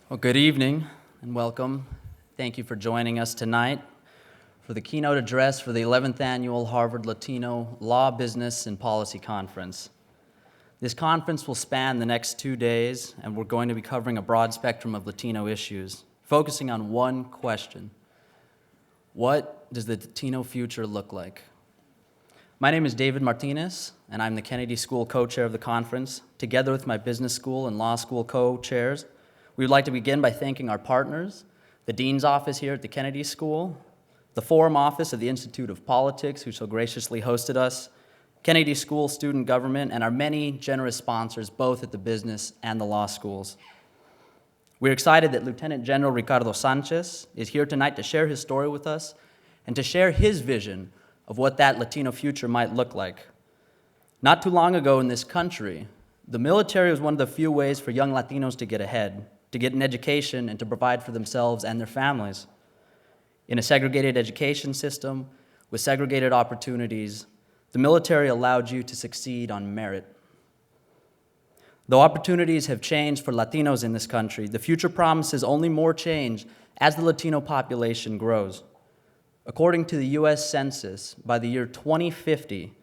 Well, good evening and welcome. Thank you for joining us tonight for the keynote address for the 11th Annual Harvard Latino Law, Business, and Policy Conference. This conference will span the next 2 days, and we're going to be covering a broad spectrum of Latino issues, focusing on one question: what does the Latino future look like? My name is David Martinez, and I'm the Kennedy School co-chair of the conference. Together with my business school and law school co-chairs, we would like to begin by thanking our partners, the Dean's Office here at the Kennedy School, the Forum Office of the Institute of Politics, who so graciously hosted us, Kennedy School Student Government, and our many generous sponsors, both at the business and the law schools. We're excited that Lieutenant General Ricardo Sanchez is here tonight to share his story with us and to share his vision of what that Latino future might look like. Not too long ago in this country, the military was one of the few ways for young Latinos to get ahead, to get an education and to provide for themselves and their families. In a segregated education system with segregated opportunities, the military allowed you to succeed on merit. Though opportunities have changed for Latinos in this country, the future promises only more change as the Latino population grows. According to the U.S. Census, by the year 2050,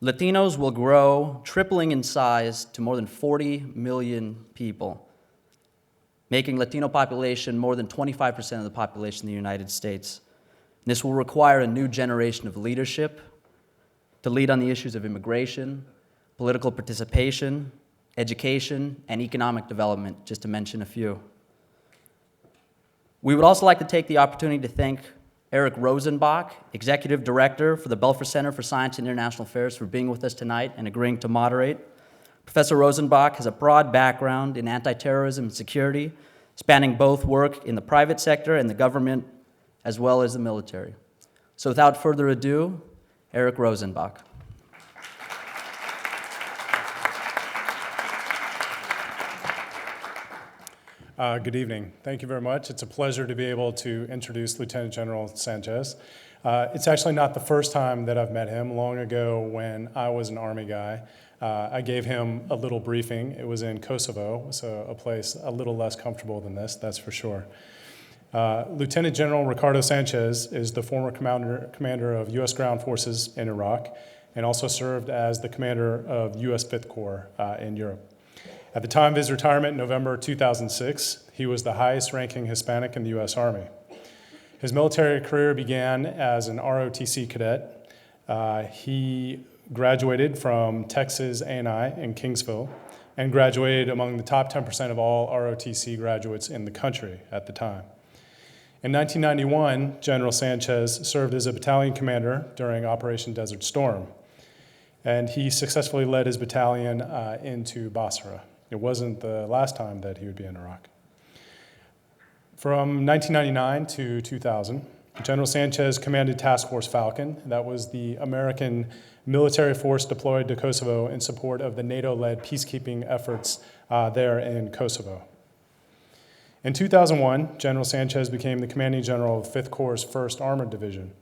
Latinos will grow, tripling in size to more than 40 million people, making Latino population more than 25% of the population in the United States. This will require a new generation of leadership to lead on the issues of immigration, political participation, education, and economic development, just to mention a few. We would also like to take the opportunity to thank Eric Rosenbach, Executive Director for the Belfer Center for Science and International Affairs, for being with us tonight and agreeing to moderate. Professor Rosenbach has a broad background in anti-terrorism and security, spanning both work in the private sector and the government, as well as the military. So without further ado, Eric Rosenbach. Good evening. Thank you very much. It's a pleasure to be able to introduce Lieutenant General Sanchez. It's actually not the first time that I've met him. Long ago, when I was an Army guy, I gave him a little briefing. It was in Kosovo, so a place a little less comfortable than this, that's for sure. Lieutenant General Ricardo Sanchez is the former commander of U.S. Ground Forces in Iraq and also served as the commander of U.S. Fifth Corps in Europe. At the time of his retirement in November 2006, he was the highest-ranking Hispanic in the U.S. Army. His military career began as an ROTC cadet. He graduated from Texas A&I in Kingsville and graduated among the top 10% of all ROTC graduates in the country at the time. In 1991, General Sanchez served as a battalion commander during Operation Desert Storm, and he successfully led his battalion into Basra. It wasn't the last time that he would be in Iraq. From 1999 to 2000, General Sanchez commanded Task Force Falcon. That was the American military force deployed to Kosovo in support of the NATO-led peacekeeping efforts there in Kosovo. In 2001, General Sanchez became the commanding general of 5th Corps' 1st Armored Division.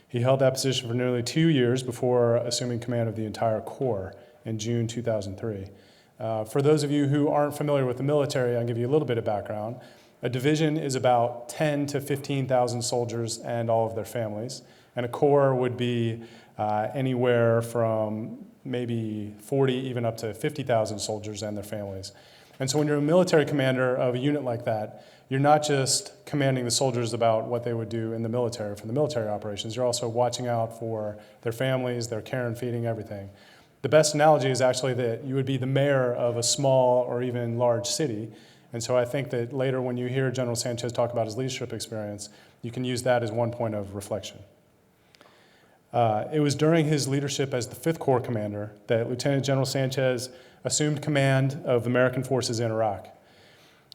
He held that position for nearly 2 years before assuming command of the entire Corps in June 2003. For those of you who aren't familiar with the military, I'll give you a little bit of background. A division is about 10 to 15,000 soldiers and all of their families, and a corps would be anywhere from maybe 40 even up to 50,000 soldiers and their families. And so when you're a military commander of a unit like that, you're not just commanding the soldiers about what they would do in the military for the military operations, you're also watching out for their families, their care and feeding, everything. The best analogy is actually that you would be the mayor of a small or even large city. And so I think that later when you hear General Sanchez talk about his leadership experience, you can use that as one point of reflection. It was during his leadership as the 5th Corps commander that Lieutenant General Sanchez assumed command of American forces in Iraq.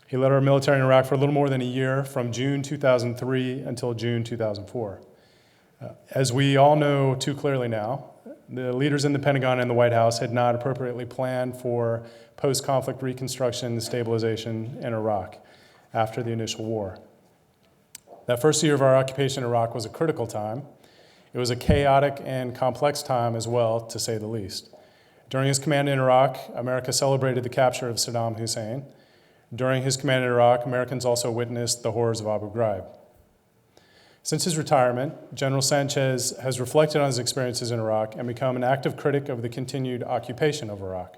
He led our military in Iraq for a little more than a year, from June 2003 until June 2004. As we all know too clearly now, the leaders in the Pentagon and the White House had not appropriately planned for post-conflict reconstruction and stabilization in Iraq after the initial war. That first year of our occupation in Iraq was a critical time. It was a chaotic and complex time as well, to say the least. During his command in Iraq, America celebrated the capture of Saddam Hussein. During his command in Iraq, Americans also witnessed the horrors of Abu Ghraib. Since his retirement, General Sanchez has reflected on his experiences in Iraq and become an active critic of the continued occupation of Iraq.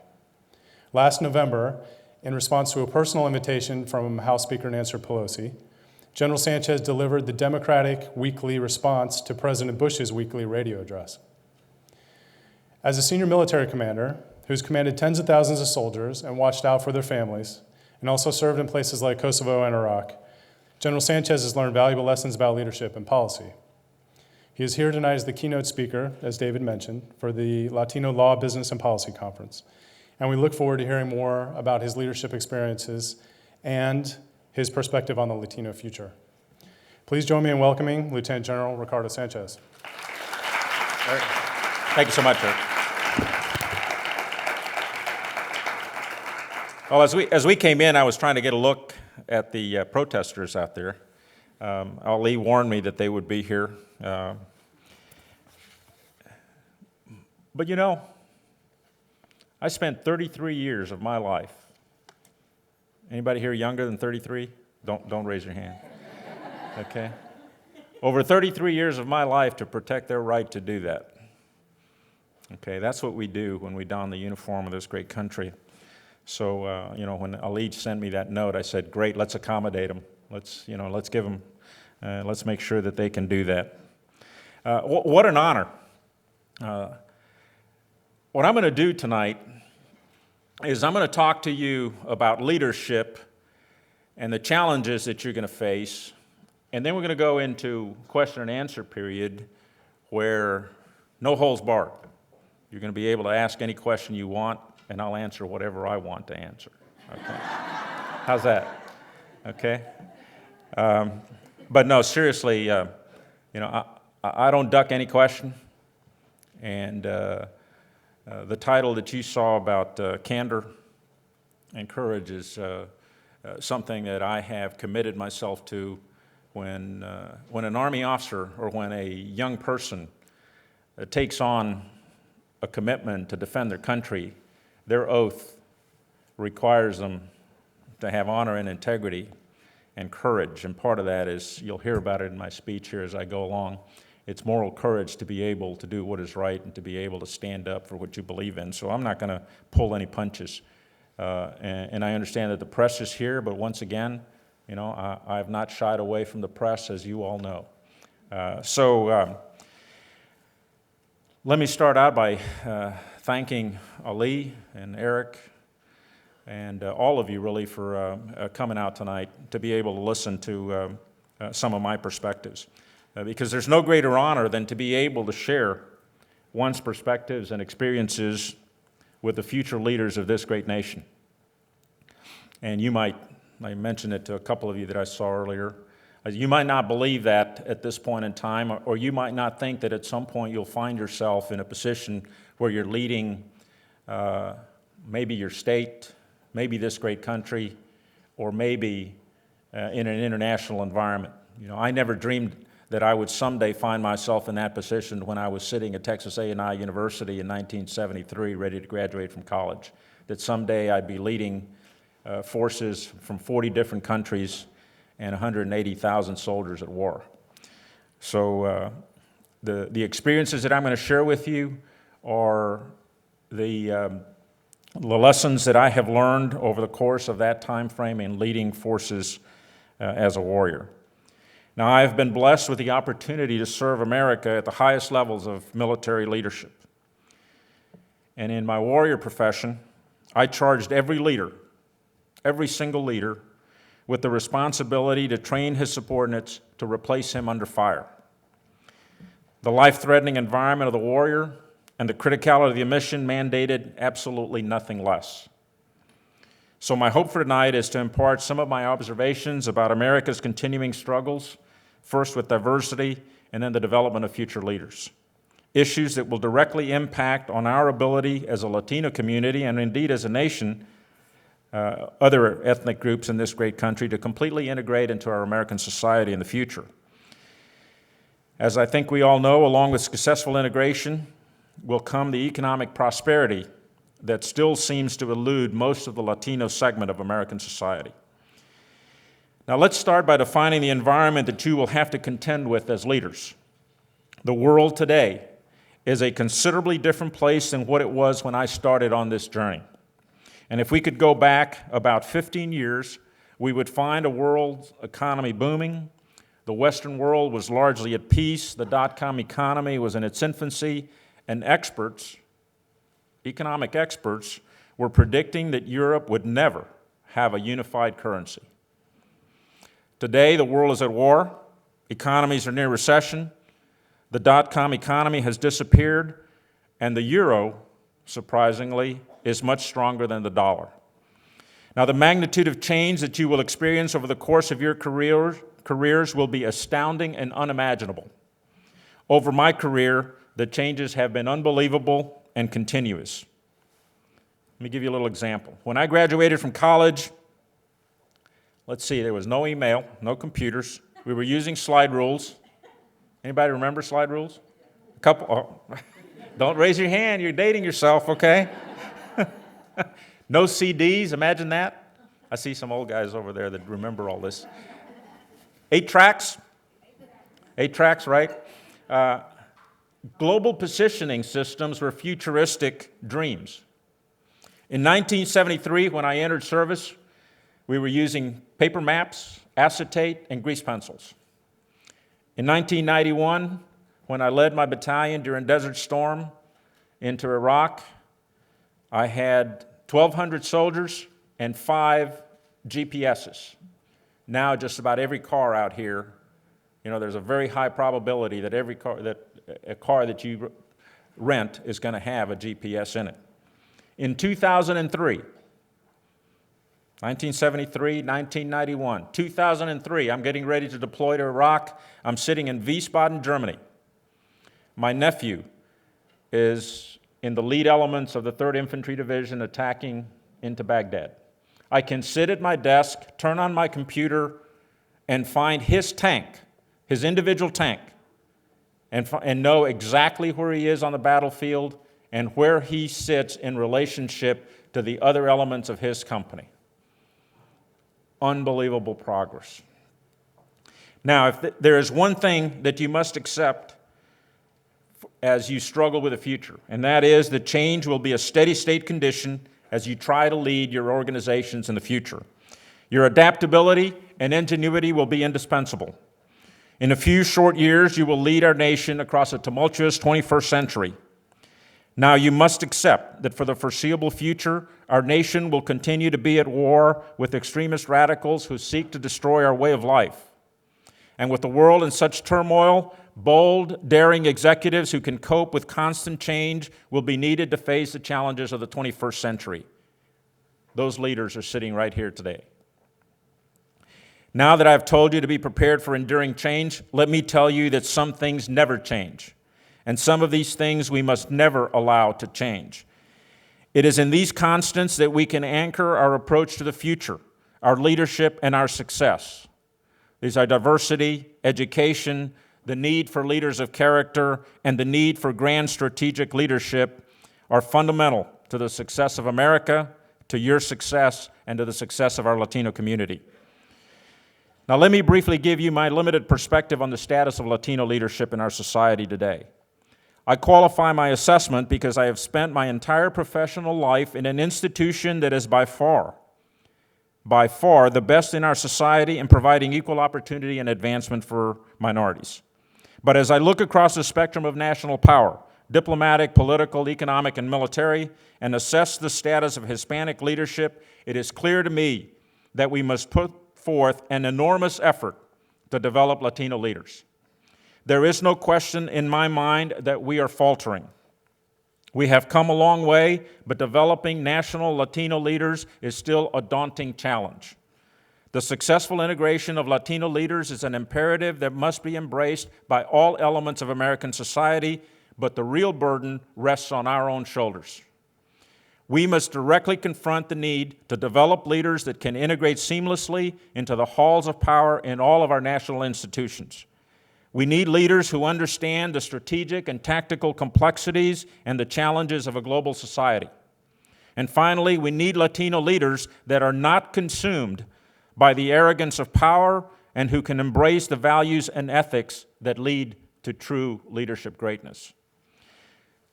Last November, in response to a personal invitation from House Speaker Nancy Pelosi, General Sanchez delivered the Democratic weekly response to President Bush's weekly radio address. As a senior military commander who's commanded tens of thousands of soldiers and watched out for their families, and also served in places like Kosovo and Iraq, General Sanchez has learned valuable lessons about leadership and policy. He is here tonight as the keynote speaker, as David mentioned, for the Latino Law, Business, and Policy Conference. And we look forward to hearing more about his leadership experiences and his perspective on the Latino future. Please join me in welcoming Lieutenant General Ricardo Sanchez. Eric. Thank you so much, Eric. Well, as we came in, I was trying to get a look at the protesters out there. Ali warned me that they would be here. But you know, I spent 33 years of my life. Anybody here younger than 33? Don't raise your hand. Okay? Over 33 years of my life to protect their right to do that. Okay, that's what we do when we don the uniform of this great country. So, you know, when Ali sent me that note, I said, great, let's accommodate them. Let's give them, let's make sure that they can do that. What an honor. What I'm going to do tonight is I'm going to talk to you about leadership and the challenges that you're going to face, and then we're going to go into question and answer period where no holds barred. You're going to be able to ask any question you want, and I'll answer whatever I want to answer. Okay? How's that? Okay? But no, seriously, you know, I don't duck any question, and the title that you saw about candor and courage is something that I have committed myself to when an Army officer or when a young person takes on a commitment to defend their country. Their oath requires them to have honor and integrity and courage, and part of that is, you'll hear about it in my speech here as I go along, it's moral courage to be able to do what is right and to be able to stand up for what you believe in. So I'm not going to pull any punches. And I understand that the press is here, but once again, you know, I have not shied away from the press, as you all know. Let me start out by thanking Ali and Eric and all of you really for coming out tonight to be able to listen to some of my perspectives. Because there's no greater honor than to be able to share one's perspectives and experiences with the future leaders of this great nation. And I mentioned it to a couple of you that I saw earlier, you might not believe that at this point in time, or you might not think that at some point you'll find yourself in a position where you're leading maybe your state, maybe this great country, or maybe in an international environment. You know, I never dreamed that I would someday find myself in that position when I was sitting at Texas A&I University in 1973, ready to graduate from college, that someday I'd be leading forces from 40 different countries and 180,000 soldiers at war. So the experiences that I'm going to share with you are the lessons that I have learned over the course of that time frame in leading forces as a warrior. Now, I've been blessed with the opportunity to serve America at the highest levels of military leadership. And in my warrior profession, I charged every leader, every single leader, with the responsibility to train his subordinates to replace him under fire. The life-threatening environment of the warrior and the criticality of the mission mandated absolutely nothing less. So my hope for tonight is to impart some of my observations about America's continuing struggles, first with diversity and then the development of future leaders. Issues that will directly impact on our ability as a Latino community and indeed as a nation, other ethnic groups in this great country, to completely integrate into our American society in the future. As I think we all know, along with successful integration will come the economic prosperity that still seems to elude most of the Latino segment of American society. Now let's start by defining the environment that you will have to contend with as leaders. The world today is a considerably different place than what it was when I started on this journey. And if we could go back about 15 years, we would find a world economy booming. The Western world was largely at peace. The dot-com economy was in its infancy. And experts, economic experts, were predicting that Europe would never have a unified currency. Today, the world is at war. Economies are near recession. The dot-com economy has disappeared. And the euro, surprisingly, is much stronger than the dollar. Now, the magnitude of change that you will experience over the course of your careers will be astounding and unimaginable. Over my career, the changes have been unbelievable and continuous. Let me give you a little example. When I graduated from college, let's see, there was no email, no computers. We were using slide rules. Anybody remember slide rules? A couple. Oh. Don't raise your hand. You're dating yourself, okay? No CDs, imagine that. I see some old guys over there that remember all this. 8 tracks. 8 tracks, right? Global positioning systems were futuristic dreams. In 1973, when I entered service, we were using paper maps, acetate, and grease pencils. In 1991, when I led my battalion during Desert Storm into Iraq, I had 1,200 soldiers and 5 GPSs. Now, just about every car out here, there's a very high probability that a car that you rent is going to have a GPS in it. In 2003, 1973, 1991, 2003, I'm getting ready to deploy to Iraq. I'm sitting in Wiesbaden, Germany. My nephew is in the lead elements of the 3rd Infantry Division attacking into Baghdad. I can sit at my desk, turn on my computer, and find his tank, his individual tank, and know exactly where he is on the battlefield and where he sits in relationship to the other elements of his company. Unbelievable progress. Now, if there is one thing that you must accept as you struggle with the future, and that is that change will be a steady state condition as you try to lead your organizations in the future. Your adaptability and ingenuity will be indispensable. In a few short years, you will lead our nation across a tumultuous 21st century. Now, you must accept that for the foreseeable future, our nation will continue to be at war with extremist radicals who seek to destroy our way of life. And with the world in such turmoil, bold, daring executives who can cope with constant change will be needed to face the challenges of the 21st century. Those leaders are sitting right here today. Now that I've told you to be prepared for enduring change, let me tell you that some things never change. And some of these things we must never allow to change. It is in these constants that we can anchor our approach to the future, our leadership, and our success. These are diversity, education, the need for leaders of character, and the need for grand strategic leadership are fundamental to the success of America, to your success, and to the success of our Latino community. Now, let me briefly give you my limited perspective on the status of Latino leadership in our society today. I qualify my assessment because I have spent my entire professional life in an institution that is by far the best in our society in providing equal opportunity and advancement for minorities. But as I look across the spectrum of national power, diplomatic, political, economic, and military, and assess the status of Hispanic leadership, it is clear to me that we must put forth an enormous effort to develop Latino leaders. There is no question in my mind that we are faltering. We have come a long way, but developing national Latino leaders is still a daunting challenge. The successful integration of Latino leaders is an imperative that must be embraced by all elements of American society, but the real burden rests on our own shoulders. We must directly confront the need to develop leaders that can integrate seamlessly into the halls of power in all of our national institutions. We need leaders who understand the strategic and tactical complexities and the challenges of a global society. And finally, we need Latino leaders that are not consumed by the arrogance of power and who can embrace the values and ethics that lead to true leadership greatness.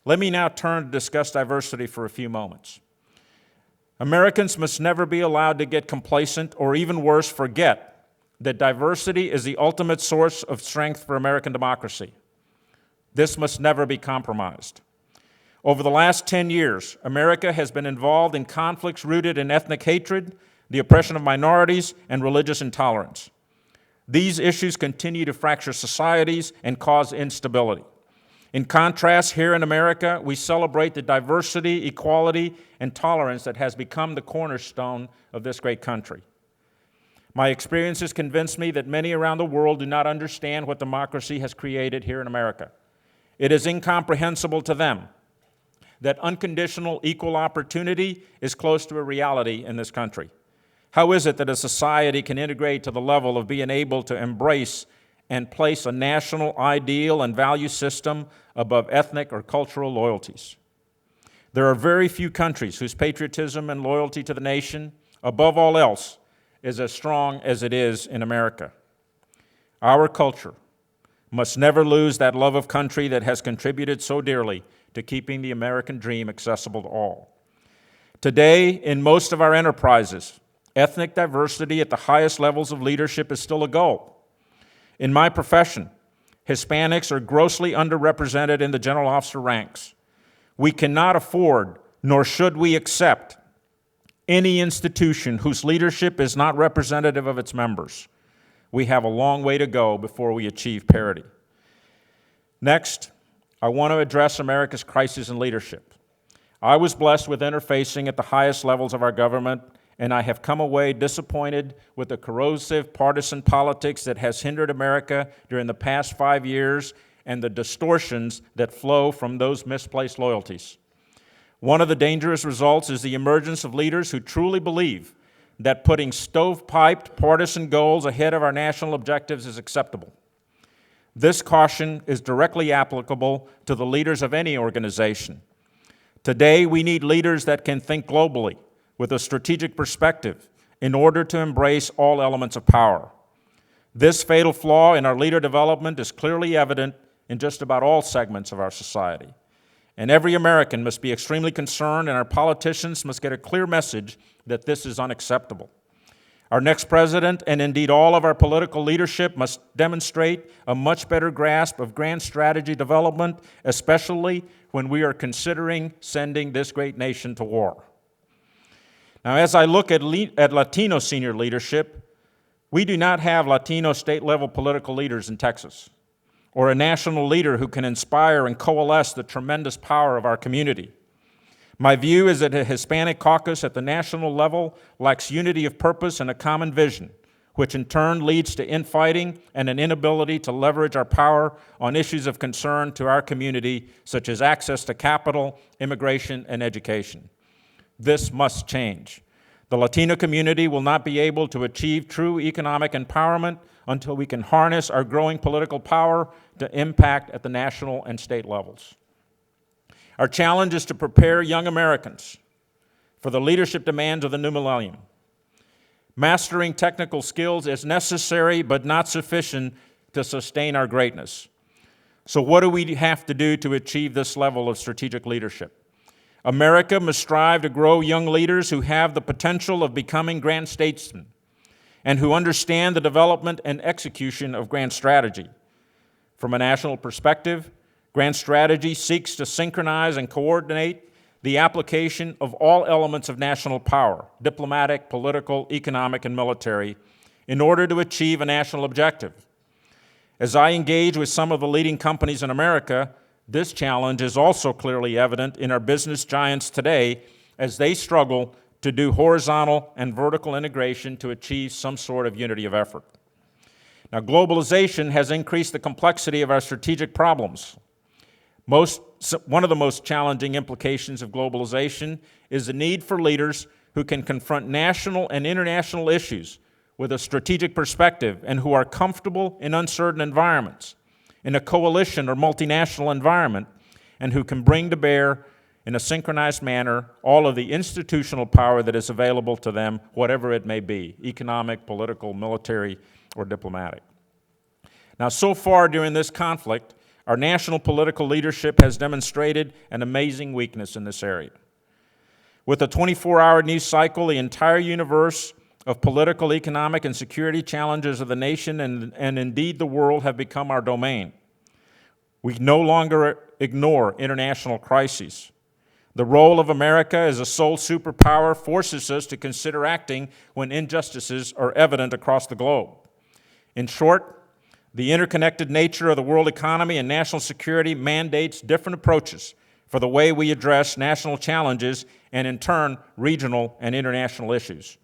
Let me now turn to discuss diversity for a few moments. Americans must never be allowed to get complacent or even worse, forget that diversity is the ultimate source of strength for American democracy. This must never be compromised. Over the last 10 years, America has been involved in conflicts rooted in ethnic hatred, the oppression of minorities, and religious intolerance. These issues continue to fracture societies and cause instability. In contrast, here in America, we celebrate the diversity, equality, and tolerance that has become the cornerstone of this great country. My experiences convince me that many around the world do not understand what democracy has created here in America. It is incomprehensible to them that unconditional equal opportunity is close to a reality in this country. How is it that a society can integrate to the level of being able to embrace and place a national ideal and value system above ethnic or cultural loyalties? There are very few countries whose patriotism and loyalty to the nation, above all else, is as strong as it is in America. Our culture must never lose that love of country that has contributed so dearly to keeping the American dream accessible to all. Today, in most of our enterprises, ethnic diversity at the highest levels of leadership is still a goal. In my profession, Hispanics are grossly underrepresented in the general officer ranks. We cannot afford, nor should we accept, any institution whose leadership is not representative of its members. We have a long way to go before we achieve parity. Next, I want to address America's crisis in leadership. I was blessed with interfacing at the highest levels of our government, and I have come away disappointed with the corrosive partisan politics that has hindered America during the past 5 years and the distortions that flow from those misplaced loyalties. One of the dangerous results is the emergence of leaders who truly believe that putting stovepiped partisan goals ahead of our national objectives is acceptable. This caution is directly applicable to the leaders of any organization. Today, we need leaders that can think globally with a strategic perspective in order to embrace all elements of power. This fatal flaw in our leader development is clearly evident in just about all segments of our society. And every American must be extremely concerned, and our politicians must get a clear message that this is unacceptable. Our next president, and indeed all of our political leadership, must demonstrate a much better grasp of grand strategy development, especially when we are considering sending this great nation to war. Now, as I look at Latino senior leadership, we do not have Latino state-level political leaders in Texas, or a national leader who can inspire and coalesce the tremendous power of our community. My view is that a Hispanic caucus at the national level lacks unity of purpose and a common vision, which in turn leads to infighting and an inability to leverage our power on issues of concern to our community, such as access to capital, immigration, and education. This must change. The Latino community will not be able to achieve true economic empowerment until we can harness our growing political power to impact at the national and state levels. Our challenge is to prepare young Americans for the leadership demands of the new millennium. Mastering technical skills is necessary but not sufficient to sustain our greatness. So what do we have to do to achieve this level of strategic leadership? America must strive to grow young leaders who have the potential of becoming grand statesmen and who understand the development and execution of grand strategy. From a national perspective, grand strategy seeks to synchronize and coordinate the application of all elements of national power, diplomatic, political, economic, and military, in order to achieve a national objective. As I engage with some of the leading companies in America, this challenge is also clearly evident in our business giants today as they struggle to do horizontal and vertical integration to achieve some sort of unity of effort. Now, globalization has increased the complexity of our strategic problems. One of the most challenging implications of globalization is the need for leaders who can confront national and international issues with a strategic perspective and who are comfortable in uncertain environments, in a coalition or multinational environment, and who can bring to bear in a synchronized manner all of the institutional power that is available to them, whatever it may be, economic, political, military, or diplomatic. Now, so far during this conflict, our national political leadership has demonstrated an amazing weakness in this area. With a 24-hour news cycle, the entire universe of political, economic, and security challenges of the nation and indeed the world have become our domain. We no longer ignore international crises. The role of America as a sole superpower forces us to consider acting when injustices are evident across the globe. In short, the interconnected nature of the world economy and national security mandates different approaches for the way we address national challenges and, in turn, regional and international issues.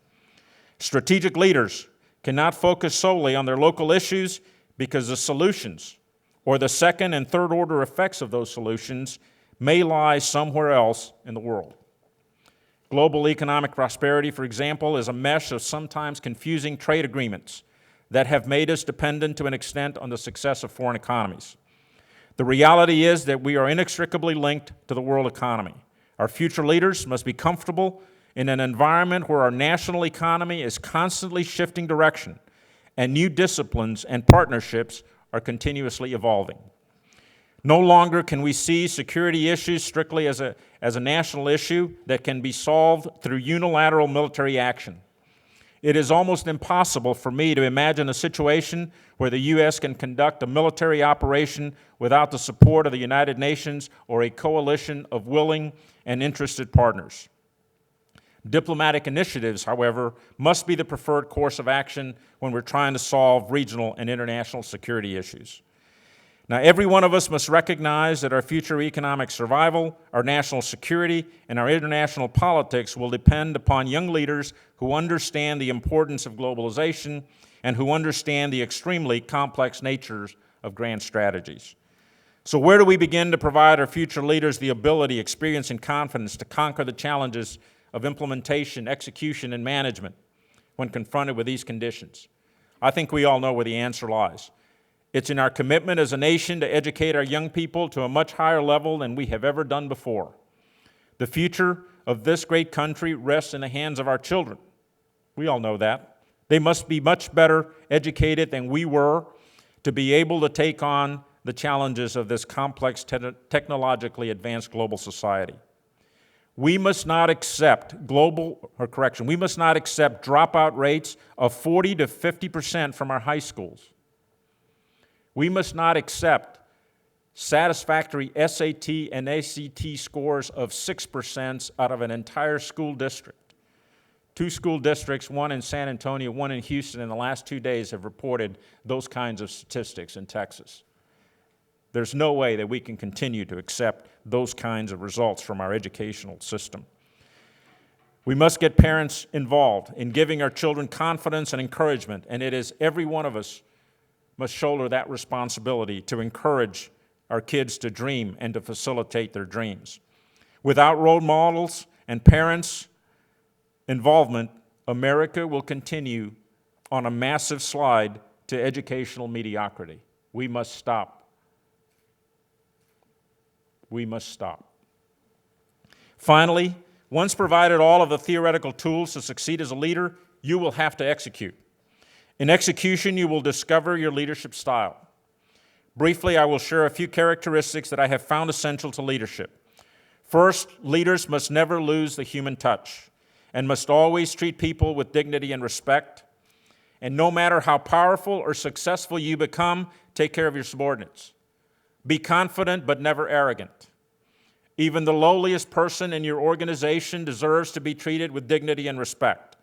Strategic leaders cannot focus solely on their local issues because the solutions or the second and third order effects of those solutions may lie somewhere else in the world. Global economic prosperity, for example, is a mesh of sometimes confusing trade agreements that have made us dependent to an extent on the success of foreign economies. The reality is that we are inextricably linked to the world economy. Our future leaders must be comfortable in an environment where our national economy is constantly shifting direction and new disciplines and partnerships are continuously evolving. No longer can we see security issues strictly as a national issue that can be solved through unilateral military action. It is almost impossible for me to imagine a situation where the U.S. can conduct a military operation without the support of the United Nations or a coalition of willing and interested partners. Diplomatic initiatives, however, must be the preferred course of action when we're trying to solve regional and international security issues. Now, every one of us must recognize that our future economic survival, our national security, and our international politics will depend upon young leaders who understand the importance of globalization and who understand the extremely complex natures of grand strategies. So where do we begin to provide our future leaders the ability, experience, and confidence to conquer the challenges of implementation, execution, and management when confronted with these conditions? I think we all know where the answer lies. It's in our commitment as a nation to educate our young people to a much higher level than we have ever done before. The future of this great country rests in the hands of our children. We all know that. They must be much better educated than we were to be able to take on the challenges of this complex, technologically advanced global society. We must not accept we must not accept dropout rates of 40 to 50% from our high schools. We must not accept satisfactory SAT and ACT scores of 6% out of an entire school district. 2 school districts, one in San Antonio, one in Houston, in the last 2 days have reported those kinds of statistics in Texas. There's no way that we can continue to accept those kinds of results from our educational system. We must get parents involved in giving our children confidence and encouragement, and it is every one of us must shoulder that responsibility to encourage our kids to dream and to facilitate their dreams. Without role models and parents' involvement, America will continue on a massive slide to educational mediocrity. We must stop. We must stop. Finally, once provided all of the theoretical tools to succeed as a leader, you will have to execute. In execution, you will discover your leadership style. Briefly, I will share a few characteristics that I have found essential to leadership. First, leaders must never lose the human touch and must always treat people with dignity and respect. And no matter how powerful or successful you become, take care of your subordinates. Be confident but never arrogant. Even the lowliest person in your organization deserves to be treated with dignity and respect.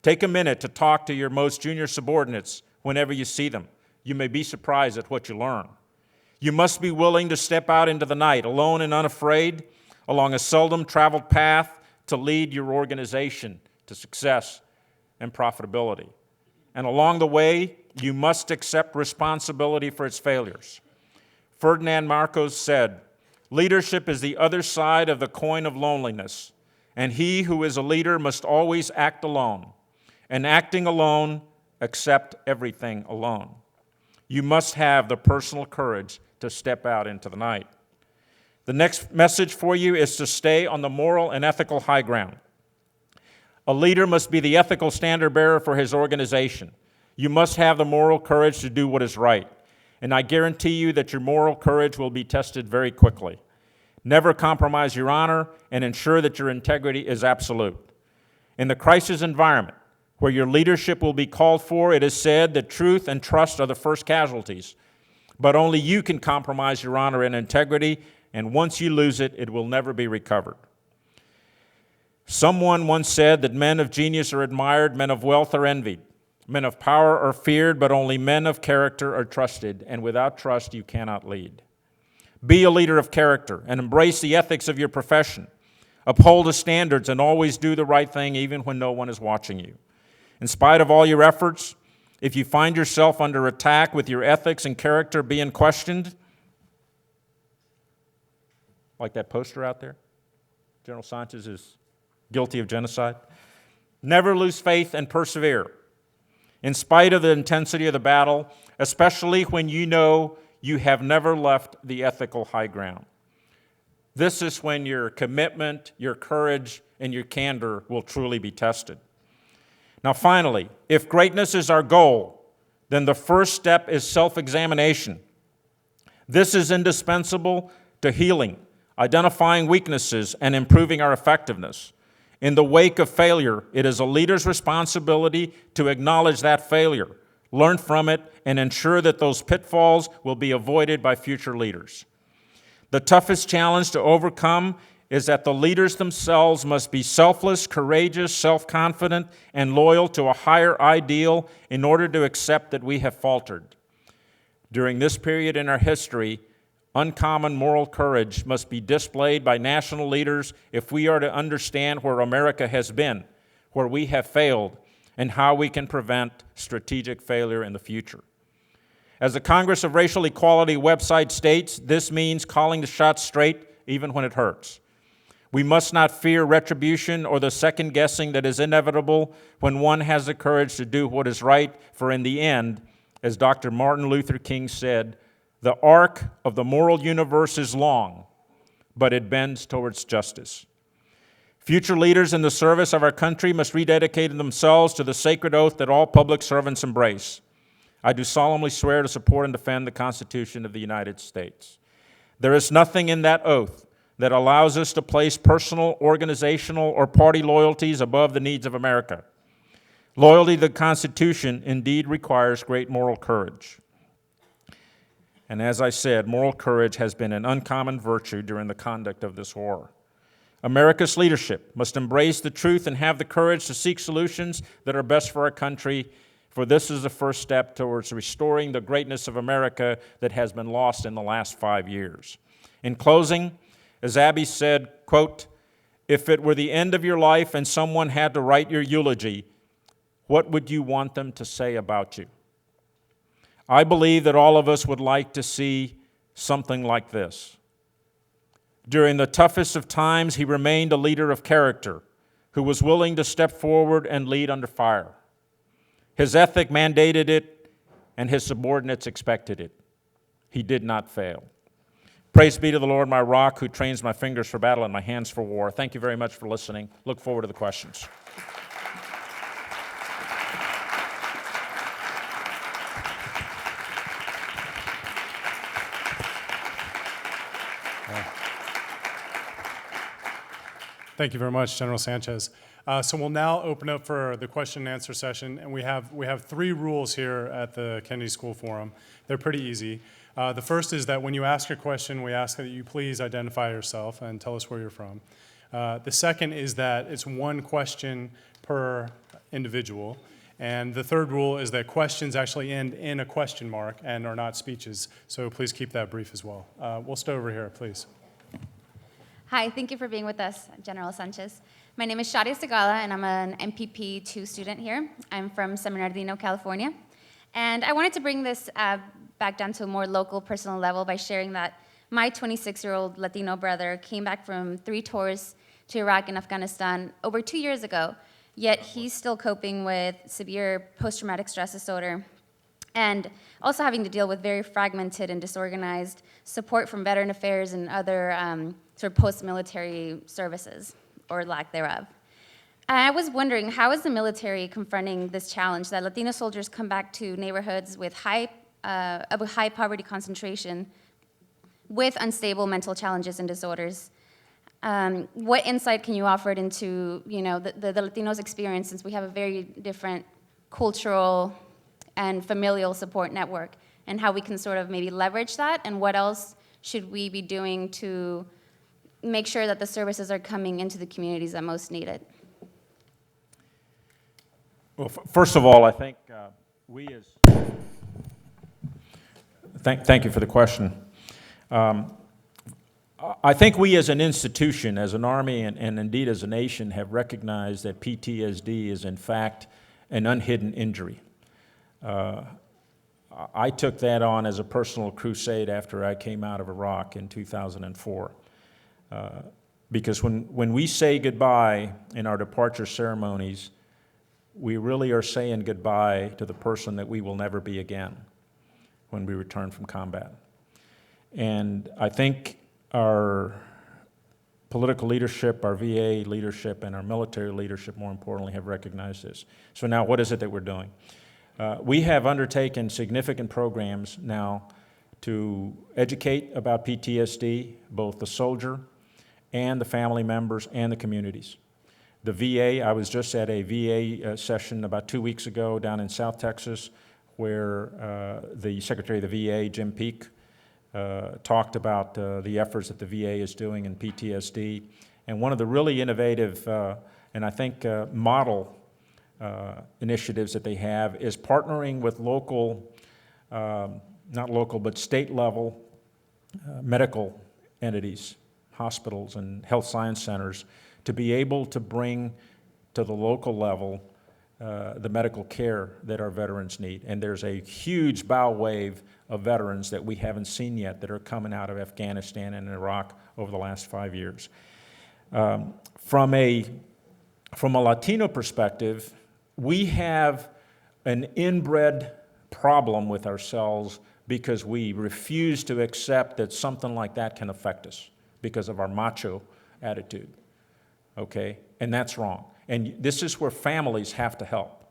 Take a minute to talk to your most junior subordinates whenever you see them. You may be surprised at what you learn. You must be willing to step out into the night, alone and unafraid, along a seldom traveled path to lead your organization to success and profitability. And along the way, you must accept responsibility for its failures. Ferdinand Marcos said, "Leadership is the other side of the coin of loneliness, and he who is a leader must always act alone, and acting alone, accept everything alone." You must have the personal courage to step out into the night. The next message for you is to stay on the moral and ethical high ground. A leader must be the ethical standard bearer for his organization. You must have the moral courage to do what is right. And I guarantee you that your moral courage will be tested very quickly. Never compromise your honor and ensure that your integrity is absolute. In the crisis environment, where your leadership will be called for, it is said that truth and trust are the first casualties. But only you can compromise your honor and integrity, and once you lose it, it will never be recovered. Someone once said that men of genius are admired, men of wealth are envied, men of power are feared, but only men of character are trusted, and without trust you cannot lead. Be a leader of character and embrace the ethics of your profession. Uphold the standards and always do the right thing even when no one is watching you. In spite of all your efforts, if you find yourself under attack with your ethics and character being questioned, like that poster out there, General Sanchez is guilty of genocide, never lose faith and persevere. In spite of the intensity of the battle, especially when you know you have never left the ethical high ground. This is when your commitment, your courage, and your candor will truly be tested. Now finally, if greatness is our goal, then the first step is self-examination. This is indispensable to healing, identifying weaknesses, and improving our effectiveness. In the wake of failure, it is a leader's responsibility to acknowledge that failure, learn from it, and ensure that those pitfalls will be avoided by future leaders. The toughest challenge to overcome is that the leaders themselves must be selfless, courageous, self-confident, and loyal to a higher ideal in order to accept that we have faltered. During this period in our history, uncommon moral courage must be displayed by national leaders if we are to understand where America has been, where we have failed, and how we can prevent strategic failure in the future. As the Congress of Racial Equality website states, this means calling the shots straight even when it hurts. We must not fear retribution or the second guessing that is inevitable when one has the courage to do what is right, for in the end, as Dr. Martin Luther King said, the arc of the moral universe is long, but it bends towards justice. Future leaders in the service of our country must rededicate themselves to the sacred oath that all public servants embrace. I do solemnly swear to support and defend the Constitution of the United States. There is nothing in that oath that allows us to place personal, organizational, or party loyalties above the needs of America. Loyalty to the Constitution indeed requires great moral courage. And as I said, moral courage has been an uncommon virtue during the conduct of this war. America's leadership must embrace the truth and have the courage to seek solutions that are best for our country, for this is the first step towards restoring the greatness of America that has been lost in the last 5 years. In closing, as Abby said, quote, if it were the end of your life and someone had to write your eulogy, what would you want them to say about you? I believe that all of us would like to see something like this. During the toughest of times, he remained a leader of character who was willing to step forward and lead under fire. His ethic mandated it, and his subordinates expected it. He did not fail. Praise be to the Lord, my rock, who trains my fingers for battle and my hands for war. Thank you very much for listening. Look forward to the questions. Thank you very much, General Sanchez. So we'll now open up for the question and answer session, and we have 3 rules here at the Kennedy School Forum. They're pretty easy. The first is that when you ask a question, we ask that you please identify yourself and tell us where you're from. The second is that it's 1 question per individual. And the third rule is that questions actually end in a question mark and are not speeches. So please keep that brief as well. We'll start over here, please. Hi, thank you for being with us, General Sanchez. My name is Shadia Segala, and I'm an MPP 2 student here. I'm from San Bernardino, California. And I wanted to bring this back down to a more local, personal level by sharing that my 26-year-old Latino brother came back from 3 tours to Iraq and Afghanistan over 2 years ago, yet he's still coping with severe post-traumatic stress disorder and also having to deal with very fragmented and disorganized support from Veteran Affairs and other sort of post-military services, or lack thereof. I was wondering, how is the military confronting this challenge that Latino soldiers come back to neighborhoods with of a high poverty concentration with unstable mental challenges and disorders? What insight can you offer into the Latinos' experience, since we have a very different cultural and familial support network, and how we can sort of maybe leverage that, and what else should we be doing to make sure that the services are coming into the communities that most need it? Well, first of all, I think we as... Thank you for the question. I think we as an institution, as an Army, and indeed as a nation, have recognized that PTSD is in fact an unhidden injury. I took that on as a personal crusade after I came out of Iraq in 2004. Because when we say goodbye in our departure ceremonies, we really are saying goodbye to the person that we will never be again when we return from combat. And I think our political leadership, our VA leadership, and our military leadership, more importantly, have recognized this. So now what is it that we're doing? We have undertaken significant programs now to educate about PTSD, both the soldier and the family members and the communities. The VA, I was just at a VA session about 2 weeks ago down in South Texas, where the Secretary of the VA, Jim Peake, talked about the efforts that the VA is doing in PTSD. And one of the really innovative and I think model initiatives that they have is partnering with local, not local, but state level medical entities, hospitals and health science centers, to be able to bring to the local level the medical care that our veterans need. And there's a huge bow wave of veterans that we haven't seen yet that are coming out of Afghanistan and Iraq over the last 5 years. From a Latino perspective, we have an inbred problem with ourselves because we refuse to accept that something like that can affect us because of our macho attitude, okay? And that's wrong. And this is where families have to help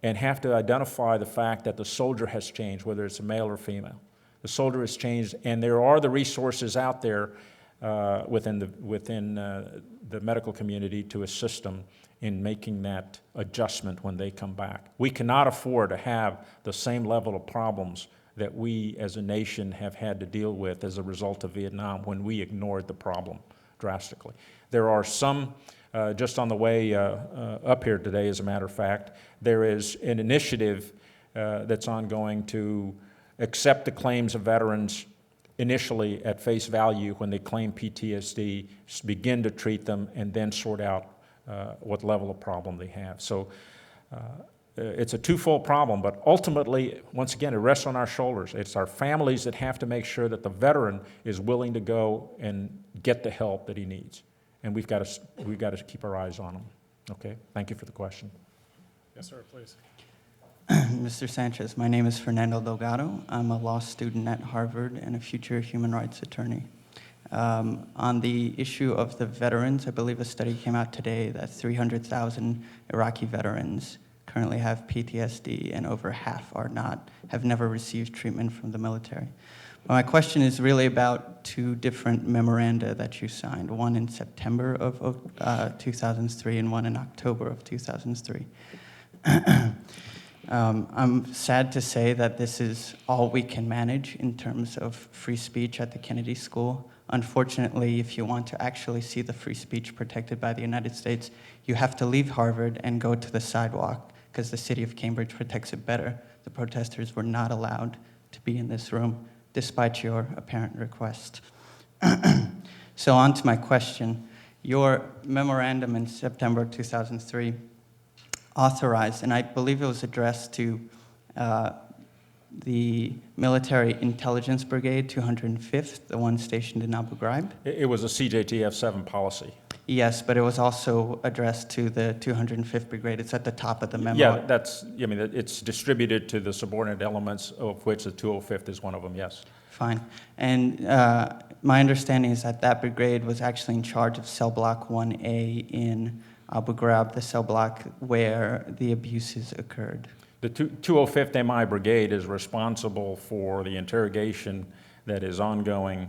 and have to identify the fact that the soldier has changed, whether it's a male or female. The soldier has changed, and there are the resources out there within the medical community to assist them in making that adjustment when they come back. We cannot afford to have the same level of problems that we as a nation have had to deal with as a result of Vietnam when we ignored the problem drastically. There are some, just on the way up here today, as a matter of fact, there is an initiative that's ongoing to accept the claims of veterans initially at face value when they claim PTSD, begin to treat them, and then sort out what level of problem they have. So it's a twofold problem, but ultimately, once again, it rests on our shoulders. It's our families that have to make sure that the veteran is willing to go and get the help that he needs. And we've got to keep our eyes on them. Okay? Thank you for the question. Yes, sir, please. Mr. Sanchez, my name is Fernando Delgado. I'm a law student at Harvard and a future human rights attorney. On the issue of the veterans, I believe a study came out today that 300,000 Iraqi veterans currently have PTSD, and over half have never received treatment from the military. My question is really about two different memoranda that you signed, one in September of 2003 and one in October of 2003. I'm sad to say that this is all we can manage in terms of free speech at the Kennedy School. Unfortunately, if you want to actually see the free speech protected by the United States, you have to leave Harvard and go to the sidewalk because the city of Cambridge protects it better. The protesters were not allowed to be in this room, despite your apparent request. So on to my question. Your memorandum in September 2003 authorized, and I believe it was addressed to the Military Intelligence Brigade 205th, the one stationed in Abu Ghraib. It was a CJTF-7 policy. Yes, but it was also addressed to the 205th Brigade. It's at the top of the memo. Yeah, it's distributed to the subordinate elements, of which the 205th is one of them, yes. Fine. And my understanding is that that brigade was actually in charge of cell block 1A in Abu Ghraib, the cell block where the abuses occurred. The 205th MI Brigade is responsible for the interrogation that is ongoing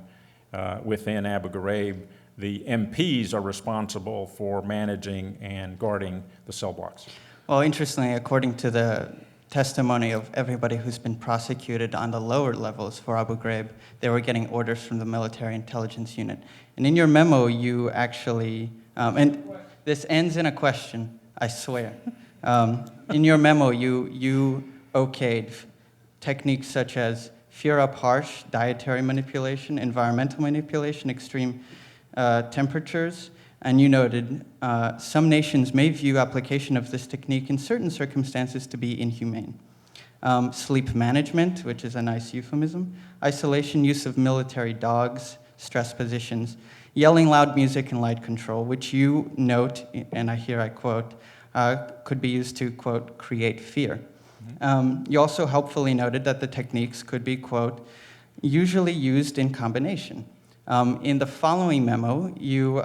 within Abu Ghraib. The MPs are responsible for managing and guarding the cell blocks. Well, interestingly, according to the testimony of everybody who's been prosecuted on the lower levels for Abu Ghraib, they were getting orders from the military intelligence unit. And in your memo, you actually, and this ends in a question, I swear. In your memo, you okayed techniques such as fear up harsh, dietary manipulation, environmental manipulation, extreme temperatures, and you noted some nations may view application of this technique in certain circumstances to be inhumane. Sleep management, which is a nice euphemism, isolation, use of military dogs, stress positions, yelling loud music, and light control, which you note, and I quote, could be used to, quote, create fear. You also helpfully noted that the techniques could be, quote, usually used in combination. In the following memo, you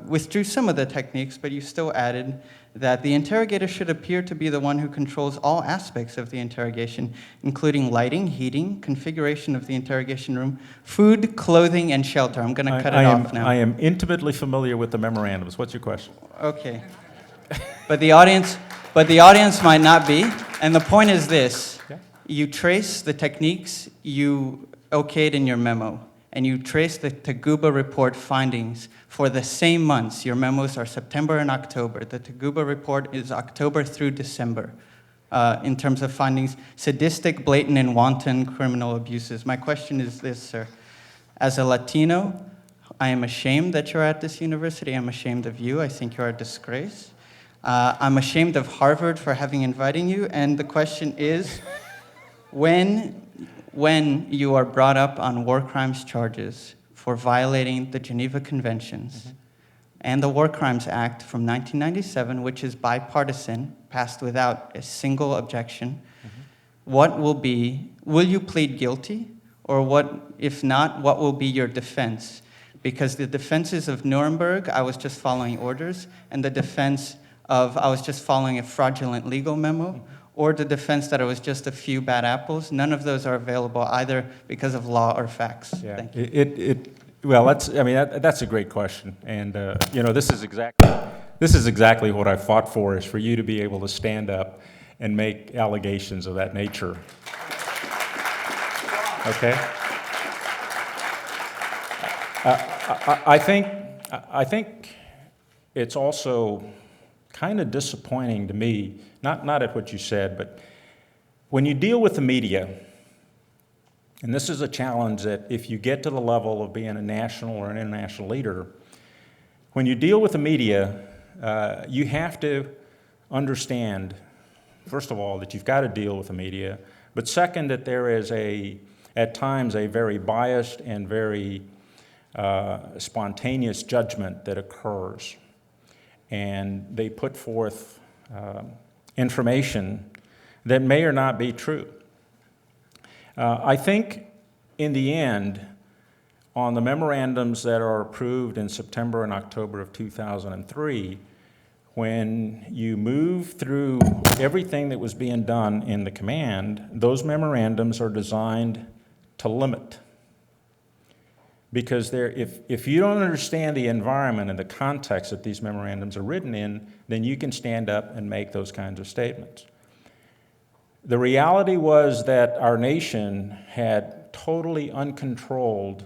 withdrew some of the techniques, but you still added that the interrogator should appear to be the one who controls all aspects of the interrogation, including lighting, heating, configuration of the interrogation room, food, clothing, and shelter. I'm going to cut it off now. I am intimately familiar with the memorandums. What's your question? Okay. But the audience might not be. And the point is this. Yeah. You trace the techniques you okayed in your memo, and you trace the Taguba report findings for the same months. Your memos are September and October. The Taguba report is October through December in terms of findings, sadistic, blatant, and wanton criminal abuses. My question is this, sir. As a Latino, I am ashamed that you're at this university. I'm ashamed of you. I think you're a disgrace. I'm ashamed of Harvard for having invited you. And the question is, when you are brought up on war crimes charges for violating the Geneva Conventions and the War Crimes Act from 1997, which is bipartisan, passed without a single objection, will you plead guilty? Or if not, what will be your defense? Because the defenses of Nuremberg, I was just following orders, and the defense of I was just following a fraudulent legal memo, or the defense that it was just a few bad apples, none of those are available either because of law or facts. Yeah. Thank you. That's a great question, and this is exactly what I fought for, is for you to be able to stand up and make allegations of that nature. Okay. I think it's also kind of disappointing to me, not at what you said, but when you deal with the media, and this is a challenge that if you get to the level of being a national or an international leader, when you deal with the media, you have to understand, first of all, that you've got to deal with the media, but second, that there is at times a very biased and very spontaneous judgment that occurs. And they put forth information that may or not be true. I think in the end, on the memorandums that are approved in September and October of 2003, when you move through everything that was being done in the command, those memorandums are designed to limit. Because if you don't understand the environment and the context that these memorandums are written in, then you can stand up and make those kinds of statements. The reality was that our nation had totally uncontrolled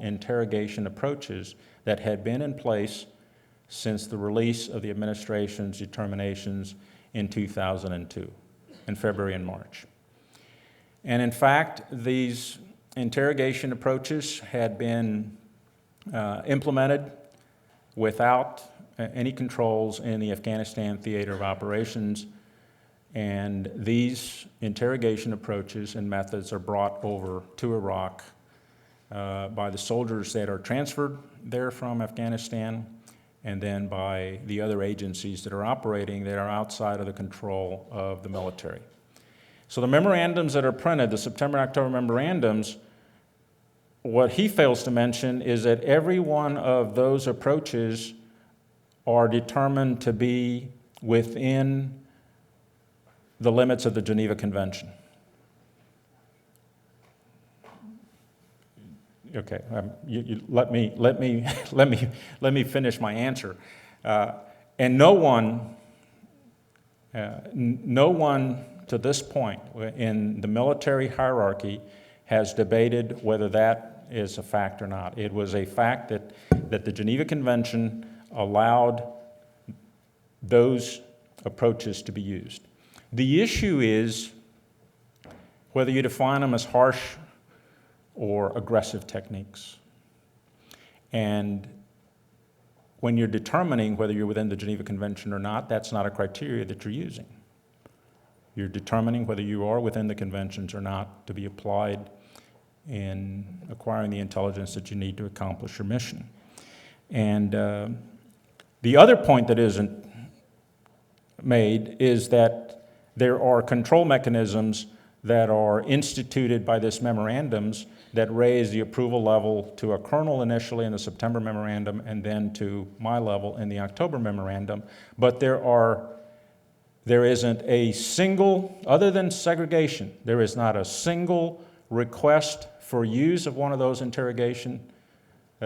interrogation approaches that had been in place since the release of the administration's determinations in 2002, in February and March. And in fact, these interrogation approaches had been implemented without any controls in the Afghanistan theater of operations, and these interrogation approaches and methods are brought over to Iraq by the soldiers that are transferred there from Afghanistan, and then by the other agencies that are operating that are outside of the control of the military. So the memorandums that are printed, the September and October memorandums, what he fails to mention is that every one of those approaches are determined to be within the limits of the Geneva Convention. Okay, let me finish my answer. And no one to this point in the military hierarchy has debated whether that is a fact or not. It was a fact that the Geneva Convention allowed those approaches to be used. The issue is whether you define them as harsh or aggressive techniques. And when you're determining whether you're within the Geneva Convention or not, that's not a criteria that you're using. You're determining whether you are within the conventions or not to be applied in acquiring the intelligence that you need to accomplish your mission. And the other point that isn't made is that there are control mechanisms that are instituted by this memorandums that raise the approval level to a colonel initially in the September memorandum and then to my level in the October memorandum. But there isn't a single, other than segregation, there is not a single request for use of one of those interrogation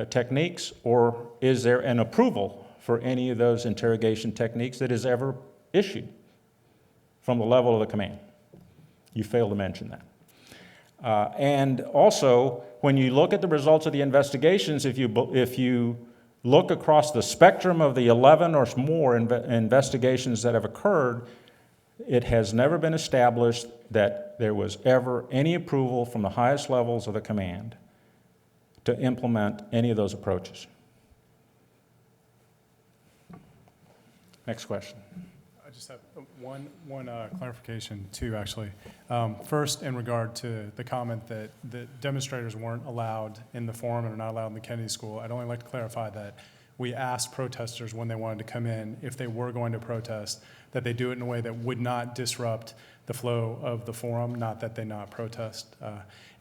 techniques, or is there an approval for any of those interrogation techniques that is ever issued from the level of the command. You fail to mention that. And also, when you look at the results of the investigations, if you look across the spectrum of the 11 or more investigations that have occurred, it has never been established that there was ever any approval from the highest levels of the command to implement any of those approaches. Next question. I just have one clarification, too, actually. First, in regard to the comment that the demonstrators weren't allowed in the forum and are not allowed in the Kennedy School, I'd only like to clarify that we asked protesters when they wanted to come in, if they were going to protest, that they do it in a way that would not disrupt the flow of the forum, not that they not protest.